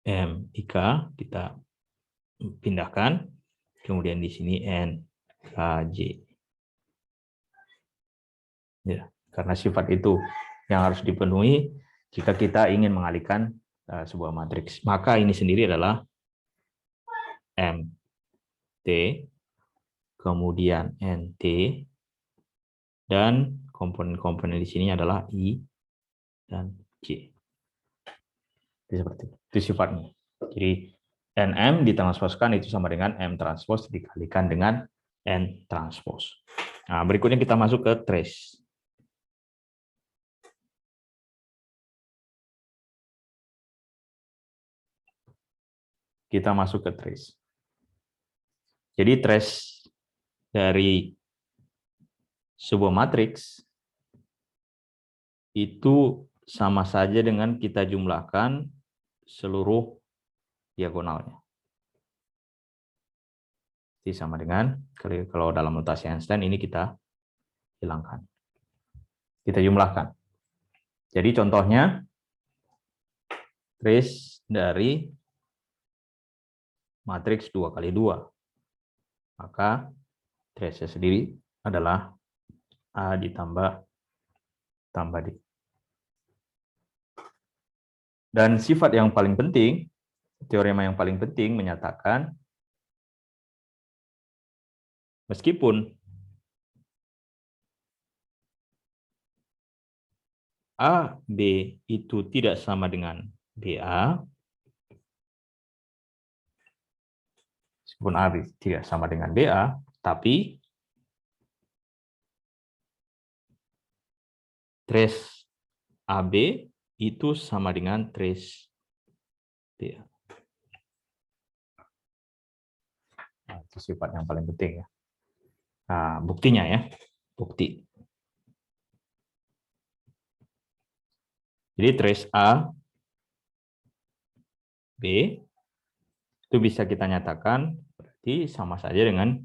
A: MIK kita pindahkan kemudian di sini NKJ ya karena sifat itu yang harus dipenuhi jika kita ingin mengalihkan sebuah matriks maka ini sendiri adalah MT kemudian NT dan komponen-komponen di sini adalah I dan J. Jadi seperti itu sifatnya. Jadi NM ditransposkan itu sama dengan M transpose dikalikan dengan N transpose. Nah, berikutnya kita masuk ke trace. Kita masuk ke trace. Jadi trace dari sebuah matriks itu sama saja dengan kita jumlahkan seluruh diagonalnya. Jadi sama dengan kalau dalam notasi Einstein ini kita hilangkan. Kita jumlahkan. Jadi contohnya trace dari matriks 2 kali 2. Maka trace-nya sendiri adalah A ditambah D. Dan sifat yang paling penting, teorema yang paling penting menyatakan meskipun A, B itu tidak sama dengan BA, meskipun A tidak sama dengan BA, tapi trace AB itu sama dengan trace BA. itu sifat yang paling penting ya. Nah, buktinya ya, bukti. Jadi trace A, B, itu bisa kita nyatakan berarti sama saja dengan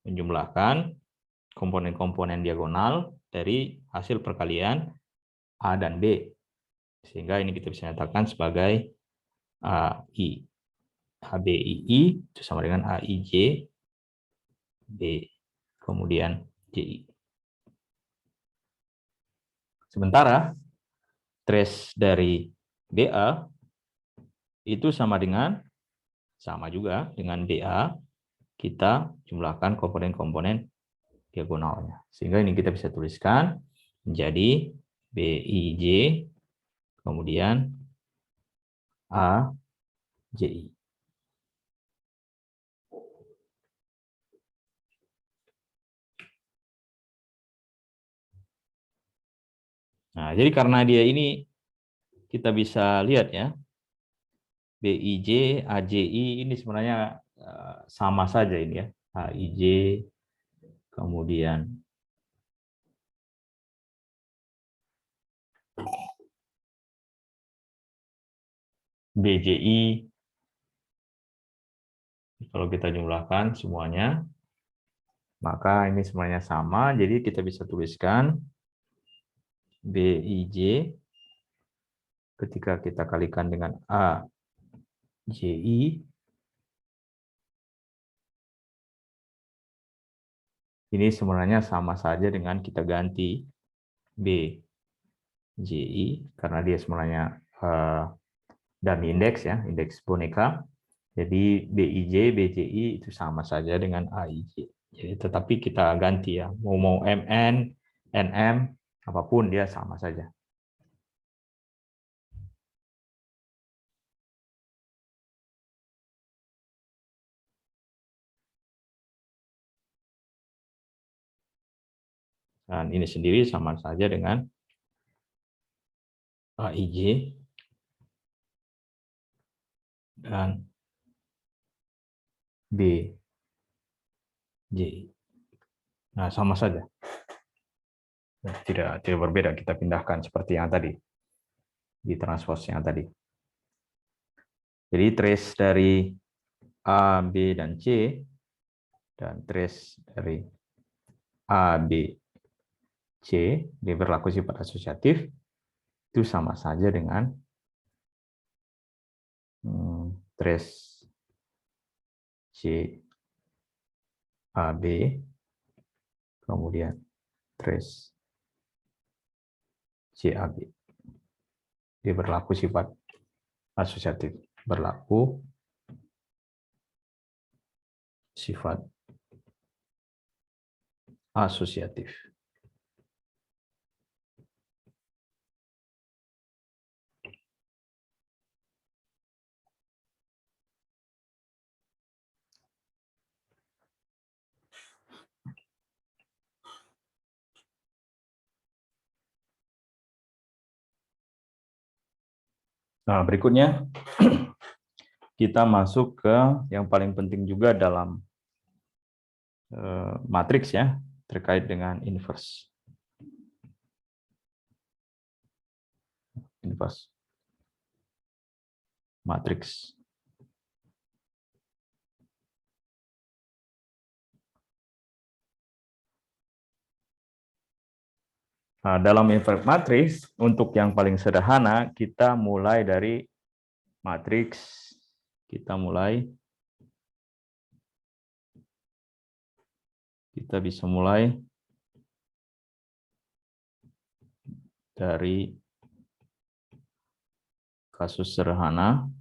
A: menjumlahkan komponen-komponen diagonal dari hasil perkalian A dan B. Sehingga ini kita bisa nyatakan sebagai AI. HBII itu sama dengan AIJ, B, kemudian JI. Sementara trace dari BA itu sama juga dengan BA, kita jumlahkan komponen-komponen diagonalnya. Sehingga ini kita bisa tuliskan menjadi BIJ, kemudian AJI. Nah, jadi karena dia ini kita bisa lihat ya, BIJ, AJI ini sebenarnya sama saja ini ya. AIJ, kemudian BJI. Kalau kita jumlahkan semuanya, maka ini semuanya sama. Jadi kita bisa tuliskan BIJ ketika kita kalikan dengan AJI, ini sebenarnya sama saja dengan kita ganti BJI karena dia sebenarnya dummy index ya, indeks boneka. Jadi BIJ, BJI itu sama saja dengan AIJ. Jadi tetapi kita ganti ya, mau MN, NM, apapun dia sama saja. Dan ini sendiri sama saja dengan AIJ dan BJI. Nah, sama saja. Tidak berbeda, kita pindahkan seperti yang tadi, di transpose yang tadi. Jadi trace dari A, B, dan C, dan trace dari A, B, C, dia berlaku sifat asosiatif, itu sama saja dengan trace C, A, B, kemudian trace C, A, B. Dia berlaku sifat asosiatif, berlaku sifat asosiatif. Nah, berikutnya kita masuk ke yang paling penting juga dalam matriks ya, terkait dengan inverse. Inverse matriks. Nah, dalam inverse matriks, untuk yang paling sederhana, kita mulai dari matriks, kita bisa mulai dari kasus sederhana.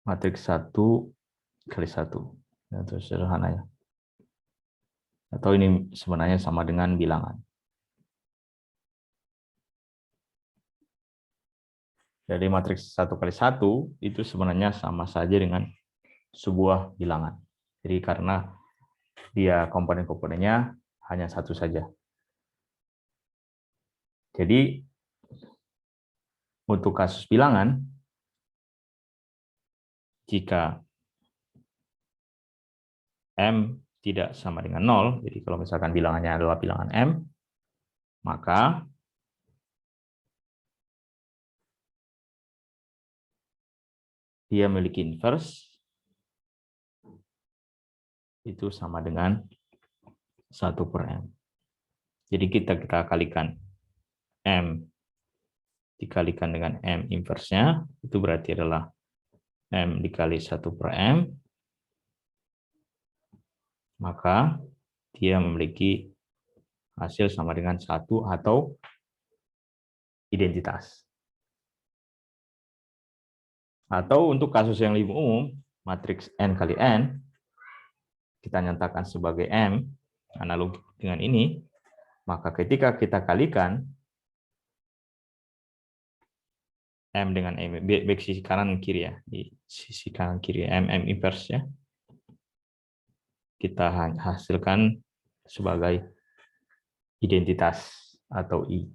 A: Matriks 1x1. Itu sederhana ya. Atau ini sebenarnya sama dengan bilangan. Jadi matriks 1x1 itu sebenarnya sama saja dengan sebuah bilangan. Jadi karena dia komponen-komponennya hanya satu saja. Jadi Untuk kasus bilangan, jika M tidak sama dengan 0, jadi kalau misalkan bilangannya adalah bilangan M, maka dia memiliki inverse itu sama dengan 1/M. Jadi kita kalikan M dikalikan dengan M inverse-nya, itu berarti adalah M dikali 1/M, maka dia memiliki hasil sama dengan 1 atau identitas. Atau untuk kasus yang lebih umum, matriks N kali N, kita nyatakan sebagai M, analog dengan ini, maka ketika kita kalikan M dengan M, baik sisi kanan dan kiri ya, di sisi kanan kiri M inverse ya, kita hasilkan sebagai identitas atau I.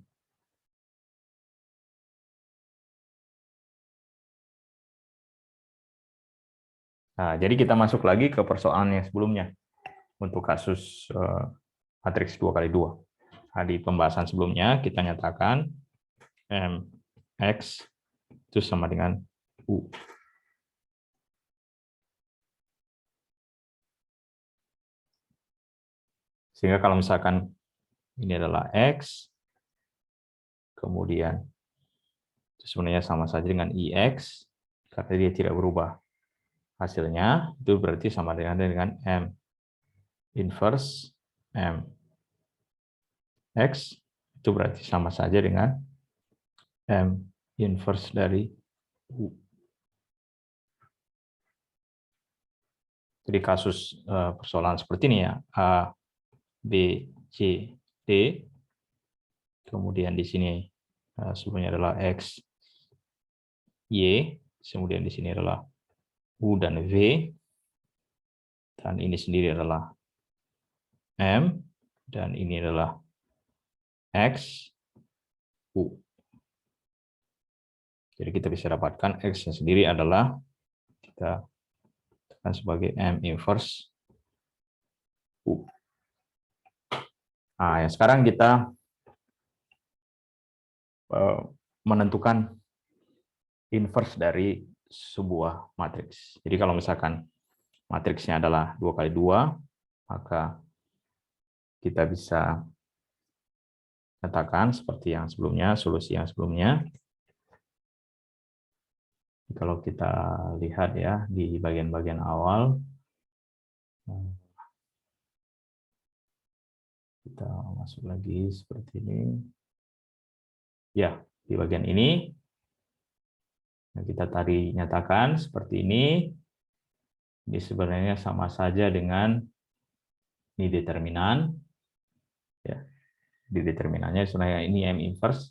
A: Nah, jadi kita masuk lagi ke persoalan yang sebelumnya untuk kasus matriks 2x2. Nah, di pembahasan sebelumnya kita nyatakan MX itu sama dengan U. Sehingga kalau misalkan ini adalah X, kemudian itu sebenarnya sama saja dengan IX, karena dia tidak berubah. Hasilnya itu berarti sama dengan M inverse M. X itu berarti sama saja dengan M inverse dari U. Jadi kasus persoalan seperti ini ya, A, B, C, D, kemudian di sini sebenarnya adalah X, Y, kemudian di sini adalah U dan V, dan ini sendiri adalah M, dan ini adalah X, U. Jadi kita bisa dapatkan X-nya sendiri adalah kita tekan sebagai M inverse U. Nah, yang sekarang kita menentukan inverse dari sebuah matriks. Jadi kalau misalkan matriksnya adalah 2x2, maka kita bisa katakan seperti yang sebelumnya, solusi yang sebelumnya. Kalau kita lihat ya di bagian-bagian awal, kita masuk lagi seperti ini. Ya, di bagian ini kita tadi nyatakan seperti ini. Ini sebenarnya sama saja dengan ini determinan. Ya, di determinannya sebenarnya ini M inverse.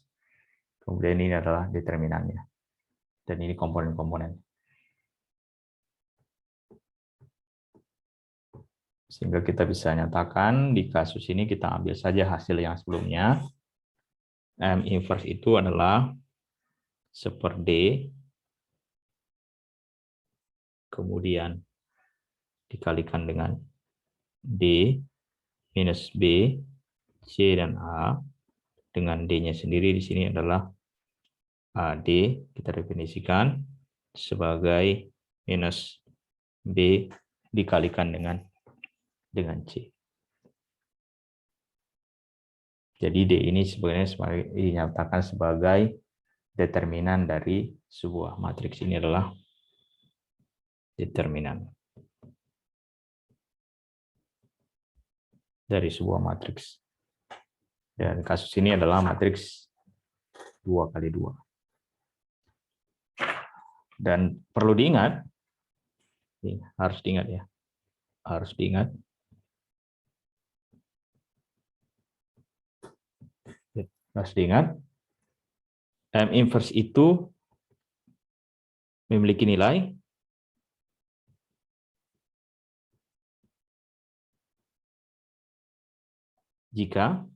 A: Kemudian ini adalah determinannya. Dan ini komponen-komponen. Sehingga kita bisa nyatakan di kasus ini kita ambil saja hasil yang sebelumnya. M inverse itu adalah 1/D, kemudian dikalikan dengan D minus B, C, dan A, dengan D-nya sendiri di sini adalah AD, kita definisikan sebagai minus B dikalikan dengan C. Jadi D ini sebenarnya dinyatakan sebagai determinan dari sebuah matriks. Ini adalah determinan dari sebuah matriks. Dan kasus ini adalah matriks 2x2. Dan perlu diingat, harus diingat ya, harus diingat, M inverse itu memiliki nilai jika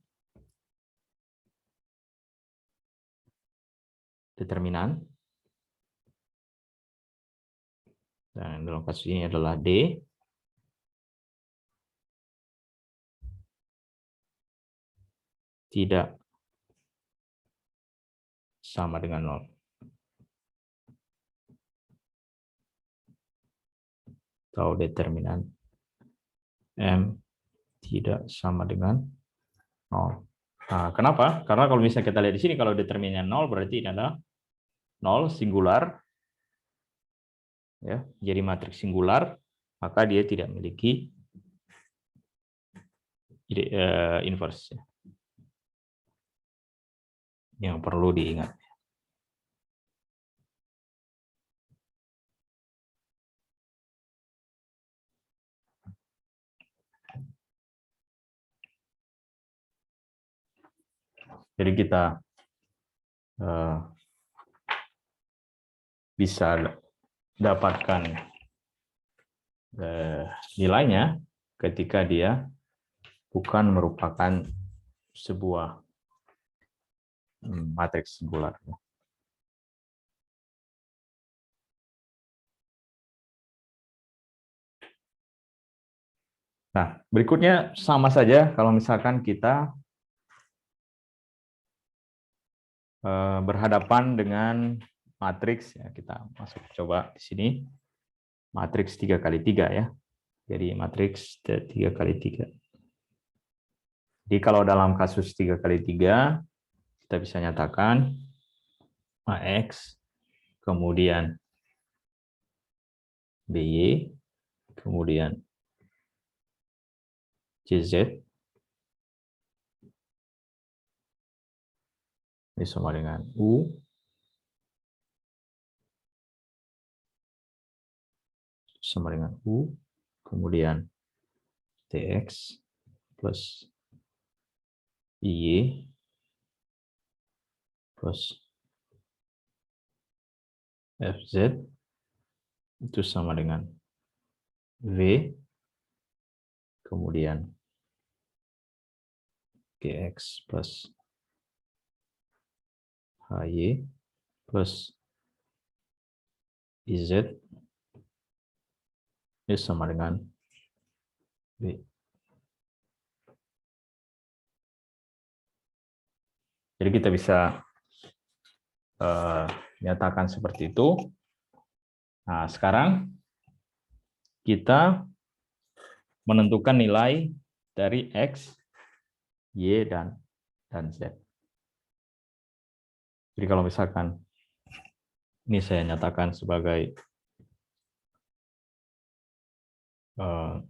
A: determinan. Dan dalam kasus ini adalah D. Tidak sama dengan 0. Atau determinan M tidak sama dengan 0. Nah, kenapa? Karena kalau misalnya kita lihat di sini, kalau determinan 0 berarti ini adalah 0 singular. Ya, jadi matriks singular, maka dia tidak memiliki inverse. Yang perlu diingat. Jadi kita bisa dapatkan nilainya ketika dia bukan merupakan sebuah matriks singular. Nah, berikutnya sama saja kalau misalkan kita berhadapan dengan matriks, ya, kita masuk coba di sini matriks 3x3 ya. Jadi matriks 3x3. Jadi kalau dalam kasus 3x3 kita bisa nyatakan AX kemudian BY kemudian CZ ini sama dengan U sama dengan U, kemudian TX plus IY plus FZ itu sama dengan V, kemudian GX plus HY plus IZ itu sama dengan B. Jadi kita bisa nyatakan seperti itu. Nah, sekarang kita menentukan nilai dari X, Y, dan Z. Jadi kalau misalkan ini saya nyatakan sebagai 1,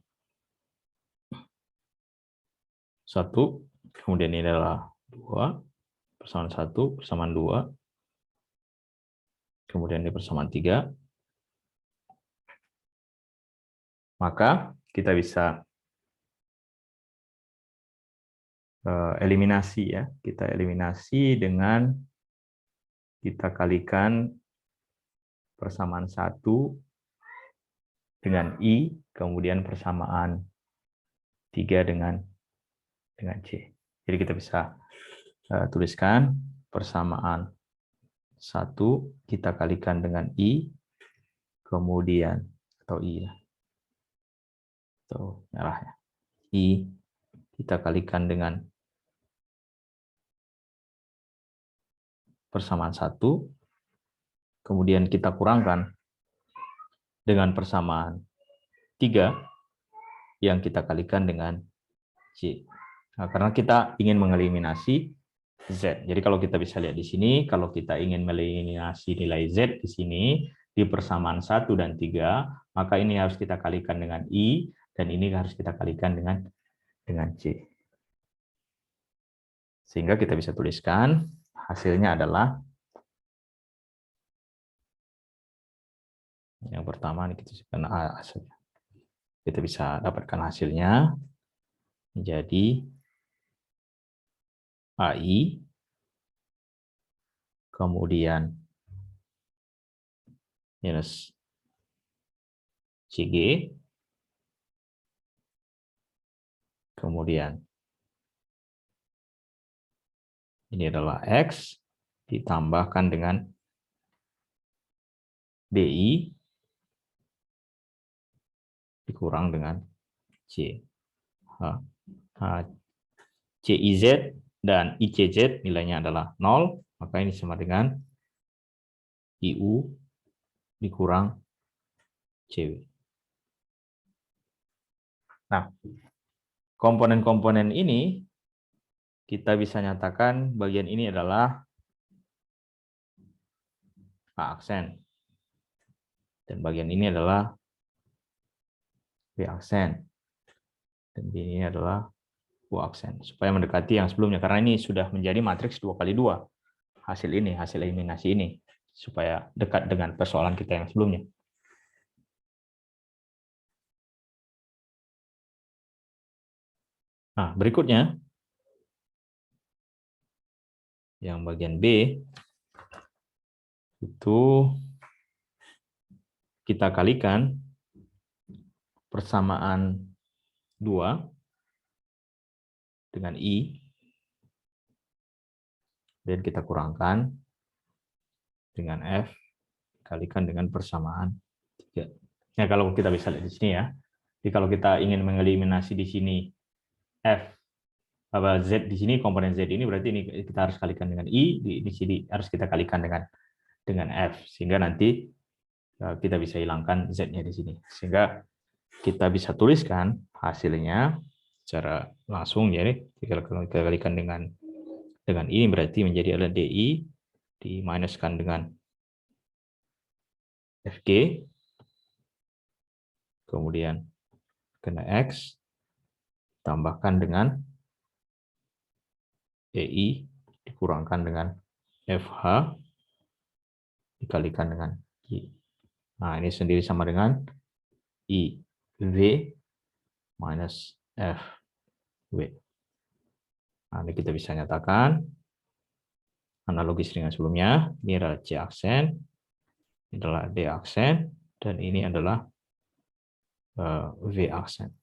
A: kemudian ini adalah 2, persamaan 1, persamaan 2, kemudian ini persamaan 3, maka kita bisa eliminasi ya. Kita eliminasi dengan kita kalikan persamaan 1 dengan I, kemudian persamaan 3 dengan C. Jadi kita bisa tuliskan persamaan 1 kita kalikan dengan I, kemudian atau I ya. Atau merah ya. I kita kalikan dengan persamaan 1, kemudian kita kurangkan dengan persamaan 3 yang kita kalikan dengan C. Nah, karena kita ingin mengeliminasi Z. Jadi kalau kita bisa lihat di sini, kalau kita ingin mengeliminasi nilai Z di sini, di persamaan 1 dan 3, maka ini harus kita kalikan dengan I, dan ini harus kita kalikan dengan C. Sehingga kita bisa tuliskan hasilnya adalah yang pertama ini kita sebutkan A hasilnya. Kita bisa dapatkan hasilnya menjadi AI, kemudian minus CG, kemudian ini adalah X ditambahkan dengan BI dikurang dengan C. CIZ dan ICZ nilainya adalah 0, maka ini sama dengan IU dikurang CW. Nah, komponen-komponen ini kita bisa nyatakan bagian ini adalah A aksen. Dan bagian ini adalah B aksen. Dan ini adalah U aksen. Supaya mendekati yang sebelumnya. Karena ini sudah menjadi matriks 2x2. Hasil ini, hasil eliminasi ini. Supaya dekat dengan persoalan kita yang sebelumnya. Nah, berikutnya. Yang bagian B. Itu kita kalikan persamaan 2 dengan I, dan kita kurangkan dengan F, kalikan dengan persamaan 3. Ya, kalau kita bisa lihat di sini ya. Jadi kalau kita ingin mengeliminasi di sini F, Z di sini, komponen Z ini berarti ini kita harus kalikan dengan I, di sini harus kita kalikan dengan F, sehingga nanti kita bisa hilangkan Z-nya di sini. Sehingga kita bisa tuliskan hasilnya secara langsung, jadi kita kalikan dengan ini berarti menjadi adalah DI diminuskan dengan FG, kemudian kena X, tambahkan dengan EI, dikurangkan dengan FH, dikalikan dengan I. Nah, ini sendiri sama dengan IV minus FW. Nah, ini kita bisa nyatakan analogis dengan sebelumnya. Ini adalah C aksen, ini adalah D aksen, dan ini adalah V aksen.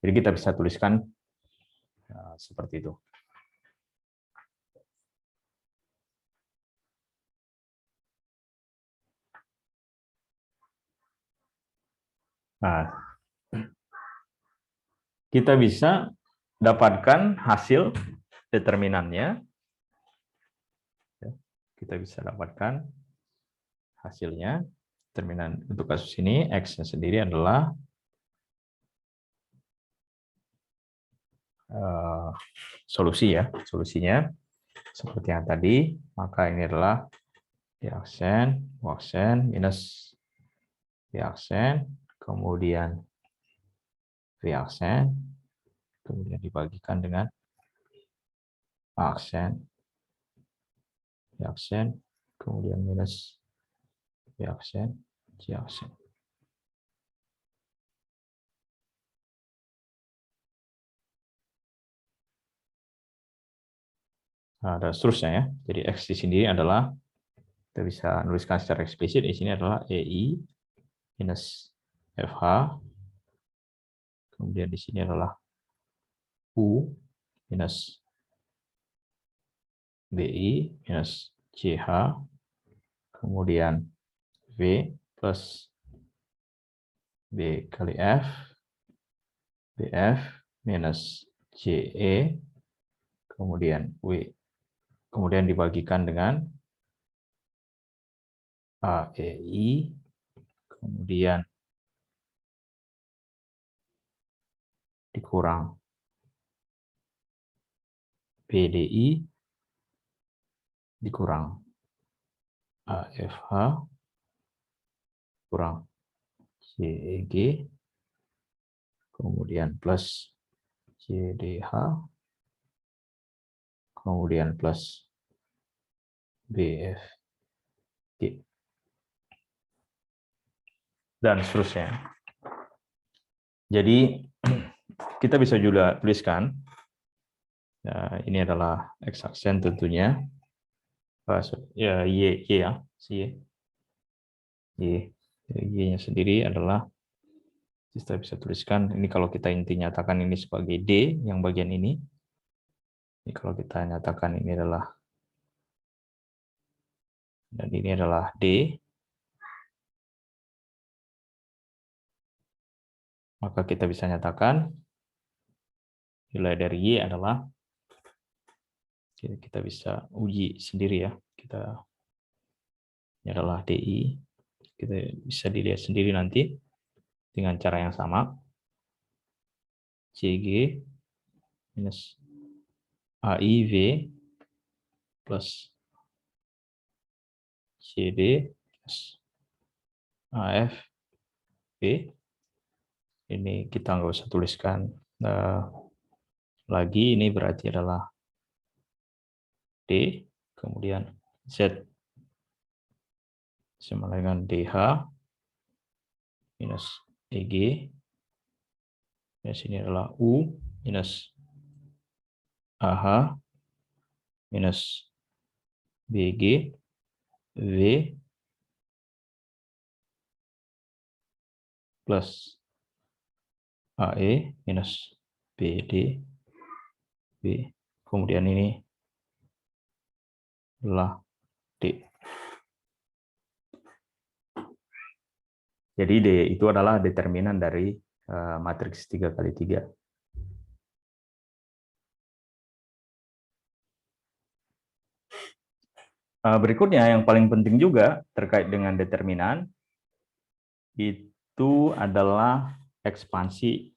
A: Jadi kita bisa tuliskan seperti itu. Nah, kita bisa dapatkan hasil determinannya. Kita bisa dapatkan hasilnya. Determinan untuk kasus ini, X-nya sendiri adalah solusi ya. Solusinya seperti yang tadi, maka ini adalah D aksen, U aksen, minus B aksen, kemudian V aksen, kemudian dibagikan dengan A aksen, B aksen, kemudian minus B aksen, C aksen. Nah, dan seterusnya ya. Jadi X di sini adalah, kita bisa nuliskan secara eksplisit, di sini adalah EI minus FH, kemudian di sini adalah U minus BI minus CH, kemudian V plus B kali F, BF minus CE, kemudian W, kemudian dibagikan dengan AEI, kemudian dikurang PDI, dikurang AFH, kurang CEG, kemudian plus CDH, kemudian plus BFG, dan seterusnya. Jadi kita bisa juga tuliskan, nah, ini adalah X aksen tentunya, ya Y ya, Y-nya sendiri adalah, kita bisa tuliskan, ini kalau kita nyatakan ini sebagai D, yang bagian ini kalau kita nyatakan ini adalah, dan ini adalah D, Maka kita bisa nyatakan nilai dari Y adalah, kita bisa uji sendiri ya. Ini adalah DI. Kita bisa dilihat sendiri nanti dengan cara yang sama. CG minus AIV plus CD plus AFB. Ini kita nggak usah tuliskan lagi, ini berarti adalah D, kemudian Z sama dengan DH minus EG, minus ini adalah U minus AH minus BG V plus AE minus BD B, kemudian ini adalah D. Jadi D itu adalah determinan dari matriks 3x3. Berikutnya yang paling penting juga terkait dengan determinan itu adalah ekspansi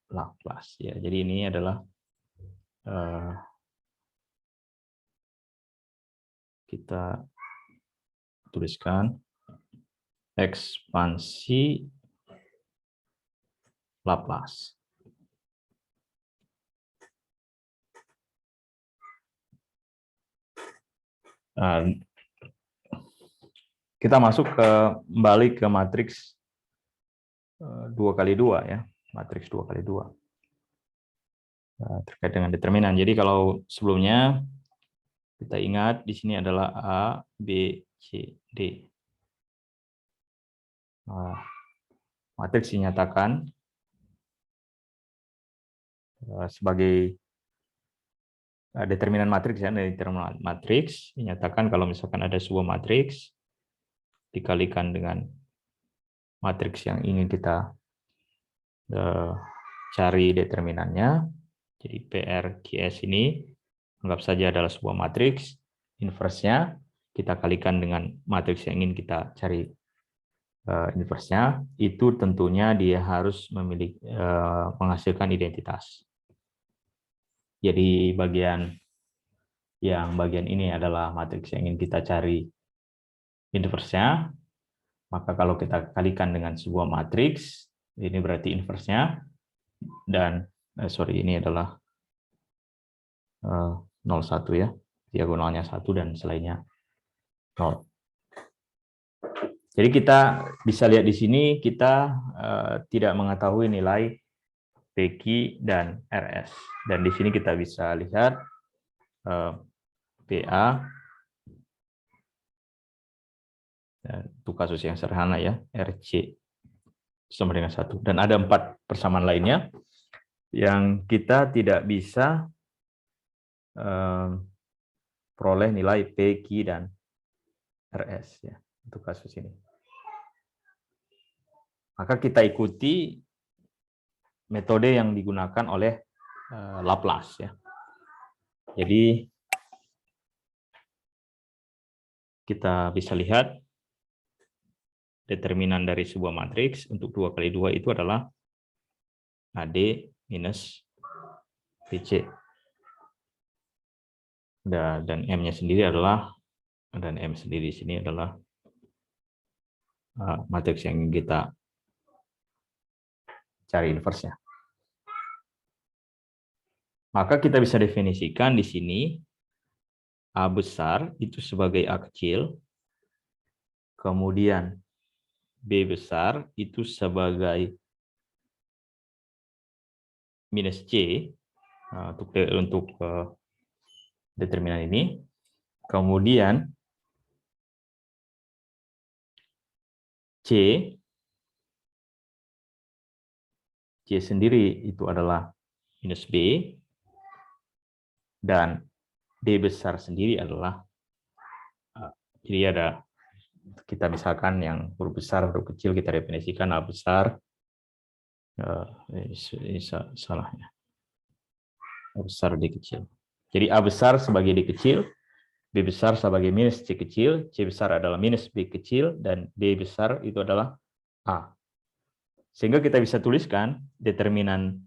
A: Laplace ya. Jadi ini adalah kita tuliskan ekspansi Laplace. Kita masuk kembali ke matriks 2x2 ya, matriks 2x2 terkait dengan determinan. Jadi kalau sebelumnya kita ingat di sini adalah A, B, C, D. Matriks dinyatakan sebagai determinan matriks ya, determinan matriks dinyatakan kalau misalkan ada sebuah matriks dikalikan dengan matriks yang ingin kita cari determinannya. Jadi PRQS ini anggap saja adalah sebuah matriks, inverse-nya kita kalikan dengan matriks yang ingin kita cari inverse-nya, itu tentunya dia harus memiliki menghasilkan identitas. Jadi bagian ini adalah matriks yang ingin kita cari inverse-nya. Maka kalau kita kalikan dengan sebuah matriks, ini berarti inverse-nya, dan ini adalah 0,1 ya, diagonalnya 1 dan selainnya 0. Jadi kita bisa lihat di sini kita tidak mengetahui nilai PQ dan RS. Dan di sini kita bisa lihat PA, itu kasus yang sederhana ya, RC sama dengan 1. Dan ada 4 persamaan lainnya yang kita tidak bisa peroleh nilai PQ dan RS ya, untuk kasus ini. Maka kita ikuti metode yang digunakan oleh Laplace ya. Jadi kita bisa lihat determinan dari sebuah matriks untuk 2x2 itu adalah AD minus BC. Dan M-nya sendiri adalah, dan M sendiri di sini adalah matriks yang ingin kita cari inverse-nya. Maka kita bisa definisikan di sini A besar itu sebagai A kecil, kemudian B besar itu sebagai minus C untuk determinan ini, kemudian C sendiri itu adalah minus B, dan D besar sendiri adalah, jadi ada, kita misalkan yang huruf besar, huruf kecil kita definisikan A besar, Ini salahnya. A besar D kecil. Jadi A besar sebagai D kecil, B besar sebagai minus C kecil, C besar adalah minus B kecil, dan D besar itu adalah A. Sehingga kita bisa tuliskan determinan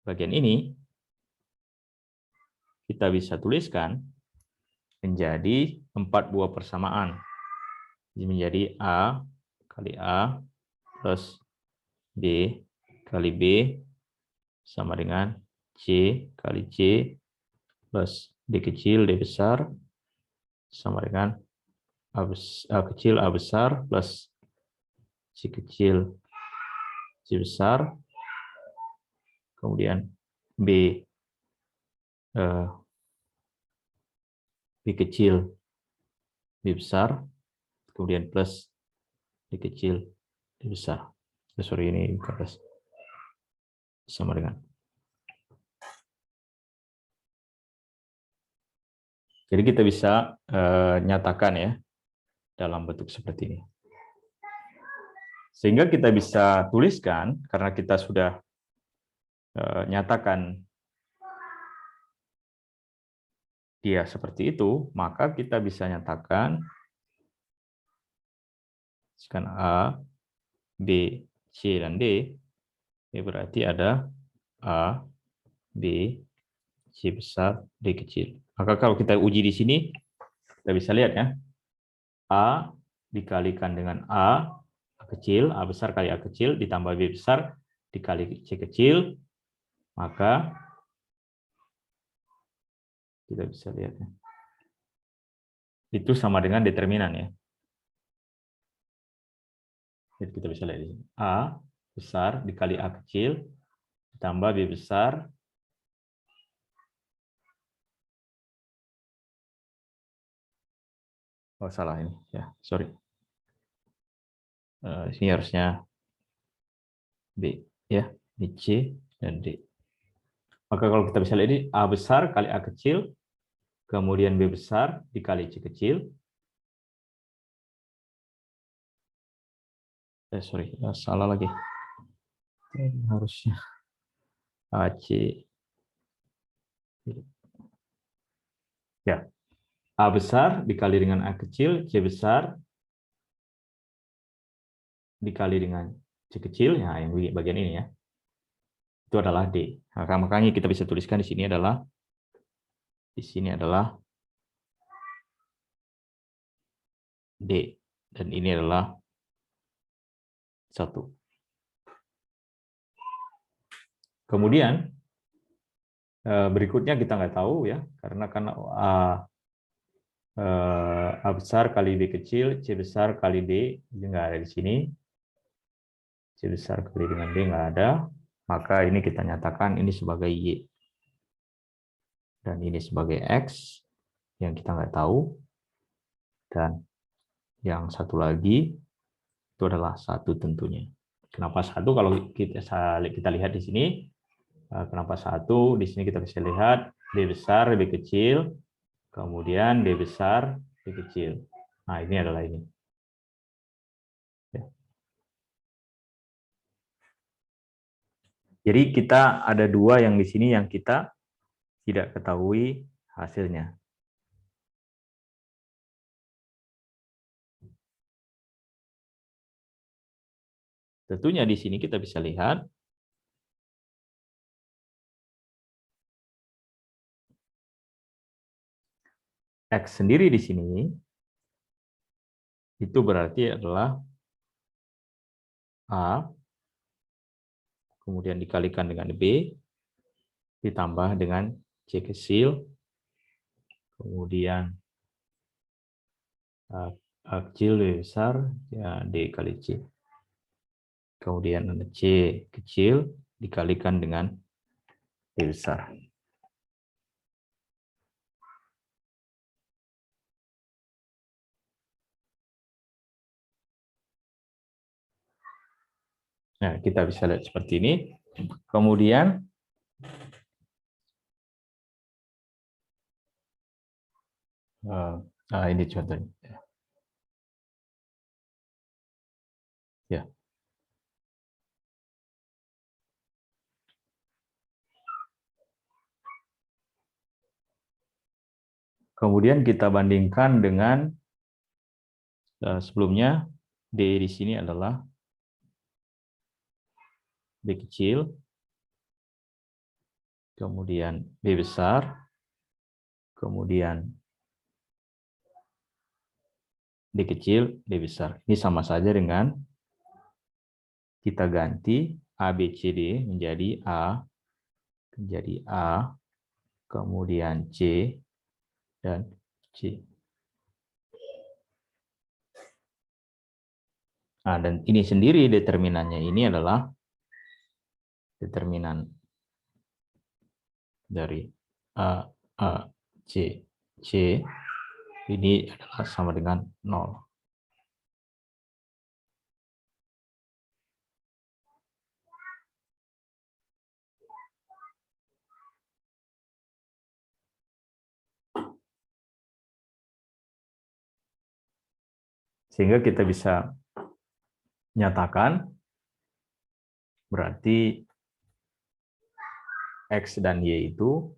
A: bagian ini, kita bisa tuliskan menjadi 4 buah persamaan. Jadi menjadi A kali A plus B kali B sama dengan C kali C plus D kecil D besar sama dengan A kecil A besar plus C kecil C besar, kemudian B kecil B besar, kemudian plus D kecil D besar. Sorry, ini bukan plus. Sama dengan. Jadi kita bisa nyatakan ya dalam bentuk seperti ini. Sehingga kita bisa tuliskan, karena kita sudah nyatakan dia seperti itu, maka kita bisa nyatakan sekarang A, B, C, dan D, ya berarti ada A, B, C besar, D kecil. Maka kalau kita uji di sini, kita bisa lihat ya, A dikalikan dengan A kecil, A besar kali A kecil, ditambah B besar, dikali C kecil, maka kita bisa lihat ya, itu sama dengan determinan ya. Jadi kita bisa lihat di sini. A besar dikali A kecil, ditambah B besar, oh salah ini ya, sorry. Ini harusnya B ya, di C dan D. Maka kalau kita bisa lihat ini A besar kali A kecil, kemudian B besar dikali C kecil. Sorry, salah lagi. Harusnya AC. Ya, A besar dikali dengan A kecil, C besar dikali dengan C kecil, ya yang bagian ini ya, itu adalah D. Nah, makanya kita bisa tuliskan di sini adalah D, dan ini adalah 1. Kemudian berikutnya kita nggak tahu ya, karena A besar kali B kecil, C besar kali D, ini nggak ada di sini. C besar kali dengan D nggak ada, maka ini kita nyatakan ini sebagai Y. Dan ini sebagai X, yang kita nggak tahu. Dan yang satu lagi, itu adalah 1 tentunya. Kenapa 1? Kalau kita lihat di sini, kenapa 1? Di sini kita bisa lihat D besar, B kecil, kemudian D besar, B kecil. Nah, ini adalah ini. Ya. Jadi kita ada 2 yang di sini yang kita tidak ketahui hasilnya. Tentunya di sini kita bisa lihat X sendiri di sini itu berarti adalah A, kemudian dikalikan dengan B, ditambah dengan C kecil, kemudian A kecil lebih besar, ya D kali C. Kemudian ada C kecil dikalikan dengan D besar. Nah, kita bisa lihat seperti ini. Kemudian ini contohnya. Ya. Kemudian kita bandingkan dengan sebelumnya, D di sini adalah B kecil, kemudian B besar, kemudian D kecil, D besar. Ini sama saja dengan kita ganti A, B, C, D menjadi A, kemudian C, dan C. Nah, dan ini sendiri determinannya ini adalah determinan dari A, C, C, ini adalah sama dengan 0. Sehingga kita bisa nyatakan berarti X dan Y itu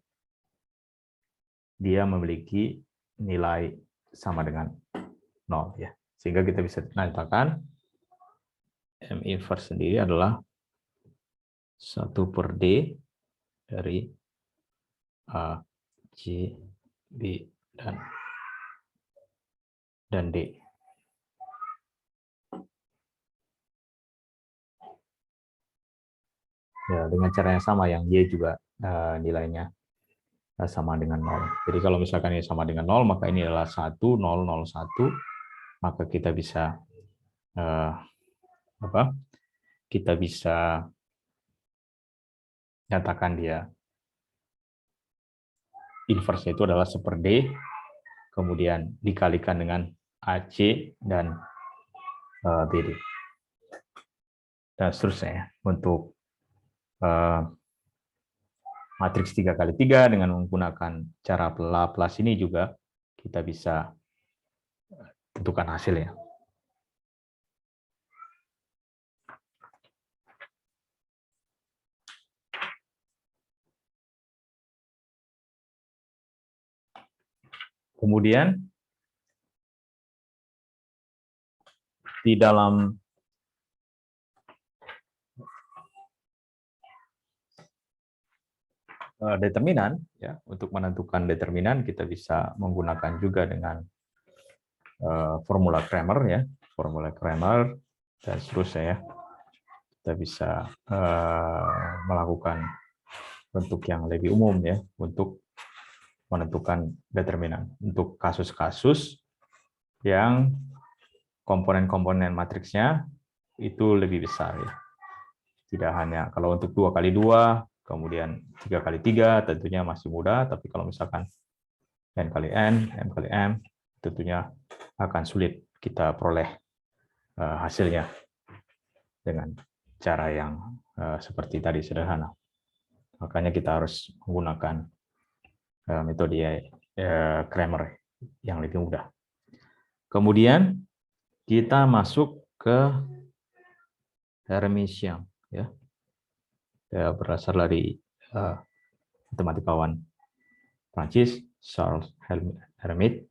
A: dia memiliki nilai sama dengan 0 ya. Sehingga kita bisa nyatakan M inverse sendiri adalah 1/D dari A, C, B, dan D. Ya, dengan cara yang sama, yang Y juga nilainya sama dengan 0. Jadi kalau misalkan ini sama dengan 0, maka ini adalah 1, 0, 0, 1. Maka kita bisa kita bisa nyatakan dia inverse itu adalah 1/D, kemudian dikalikan dengan AC dan BD. Dan seterusnya untuk matriks 3x3 dengan menggunakan cara Laplace ini juga kita bisa tentukan hasilnya. Kemudian di dalam determinan, ya, untuk menentukan determinan kita bisa menggunakan juga dengan formula Cramer, ya, formula Cramer dan seterusnya, ya. Kita bisa melakukan bentuk yang lebih umum, ya, untuk menentukan determinan untuk kasus-kasus yang komponen-komponen matriksnya itu lebih besar, ya. Tidak hanya kalau untuk 2x2, kemudian 3x3 tentunya masih mudah, tapi kalau misalkan n kali n, m kali m, tentunya akan sulit kita peroleh hasilnya dengan cara yang seperti tadi, sederhana. Makanya kita harus menggunakan metode Cramer yang lebih mudah. Kemudian kita masuk ke Hermitian, ya, berasal dari matematikawan Prancis Charles Hermite.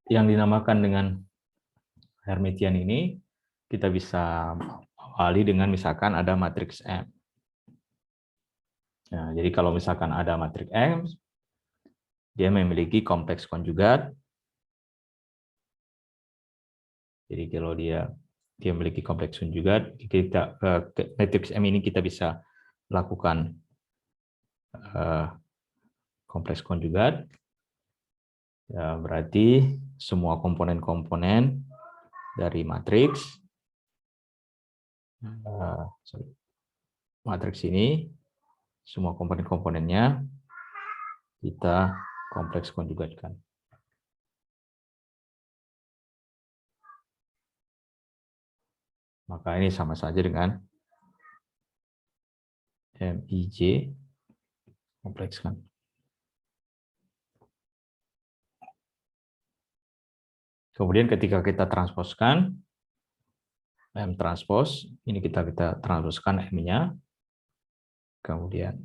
A: Yang dinamakan dengan Hermitian ini kita bisa awali dengan misalkan ada matriks M. Nah, jadi kalau misalkan ada matriks M, dia memiliki kompleks konjugat. Jadi kalau dia memiliki kompleks konjugat, kita matriks M ini kita bisa lakukan kompleks konjugat. Ya, berarti semua komponen-komponen dari matriks ini, semua komponen-komponennya kita kompleks konjugatkan. Maka ini sama saja dengan MIJ komplekskan. Kemudian ketika kita transposkan M transpos, ini kita transposkan M-nya, Kemudian,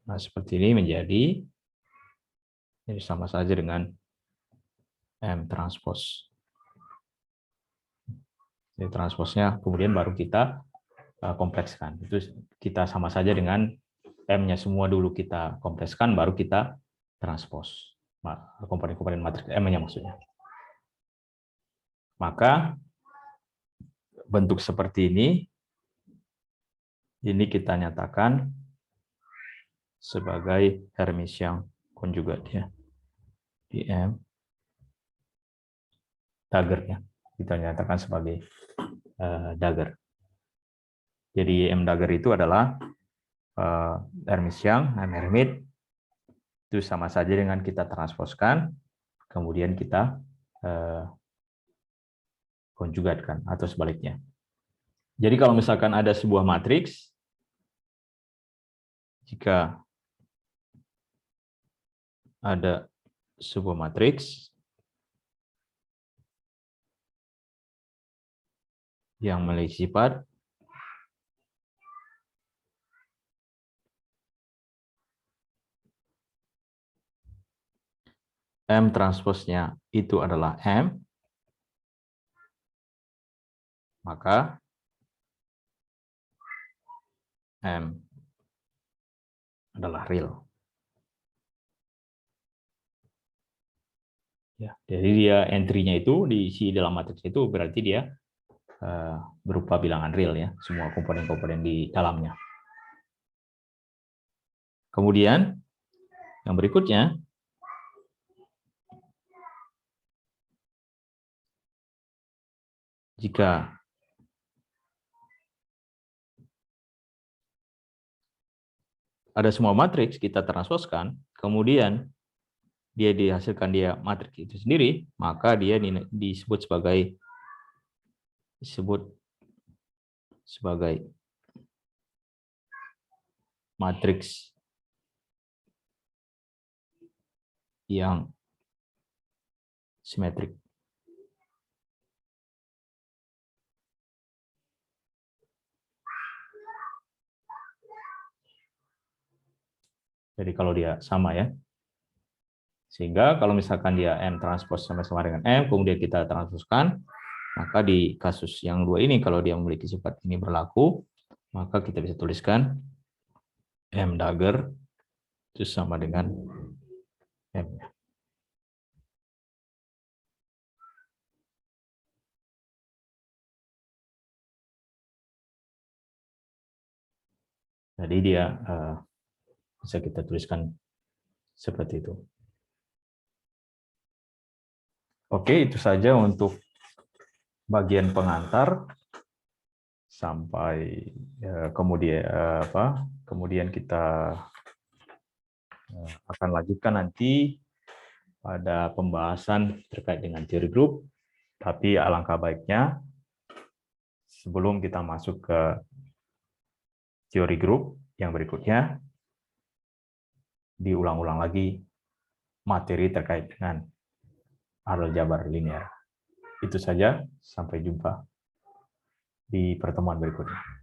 A: nah seperti ini menjadi, jadi sama saja dengan M transpose. Jadi transposnya kemudian baru kita komplekskan. Itu kita sama saja dengan M-nya semua dulu kita komplekskan, baru kita transpose. Komponen-komponen matriks M-nya maksudnya. Maka bentuk seperti ini kita nyatakan sebagai Hermitian konjugat ya. Di M dagger ya. Kita nyatakan sebagai dagger. Jadi M dagger itu adalah Hermitian, M hermit itu sama saja dengan kita transposkan, kemudian kita konjugatkan atau sebaliknya. Jadi kalau misalkan ada sebuah matriks, jika ada sebuah matriks yang memiliki sifat M transposnya itu adalah M, maka M adalah real. Ya, jadi dia entry-nya itu diisi dalam matriks itu berarti dia berupa bilangan real ya, semua komponen-komponen di dalamnya. Kemudian yang berikutnya, jika ada semua matriks kita transposkan, kemudian dia dihasilkan dia matriks itu sendiri, maka dia disebut sebagai matriks yang simetrik. Jadi kalau dia sama ya, sehingga kalau misalkan dia M transpose sama-sama dengan M, kemudian kita transposkan, maka di kasus yang dua ini, kalau dia memiliki sifat ini berlaku, maka kita bisa tuliskan M dagger itu sama dengan M-nya. Jadi dia bisa kita tuliskan seperti itu. Oke, itu saja untuk bagian pengantar. Sampai kemudian kita akan lanjutkan nanti pada pembahasan terkait dengan teori grup. Tapi alangkah baiknya sebelum kita masuk ke teori grup yang berikutnya, diulang-ulang lagi materi terkait dengan aljabar linear. Itu saja, sampai jumpa di pertemuan berikutnya.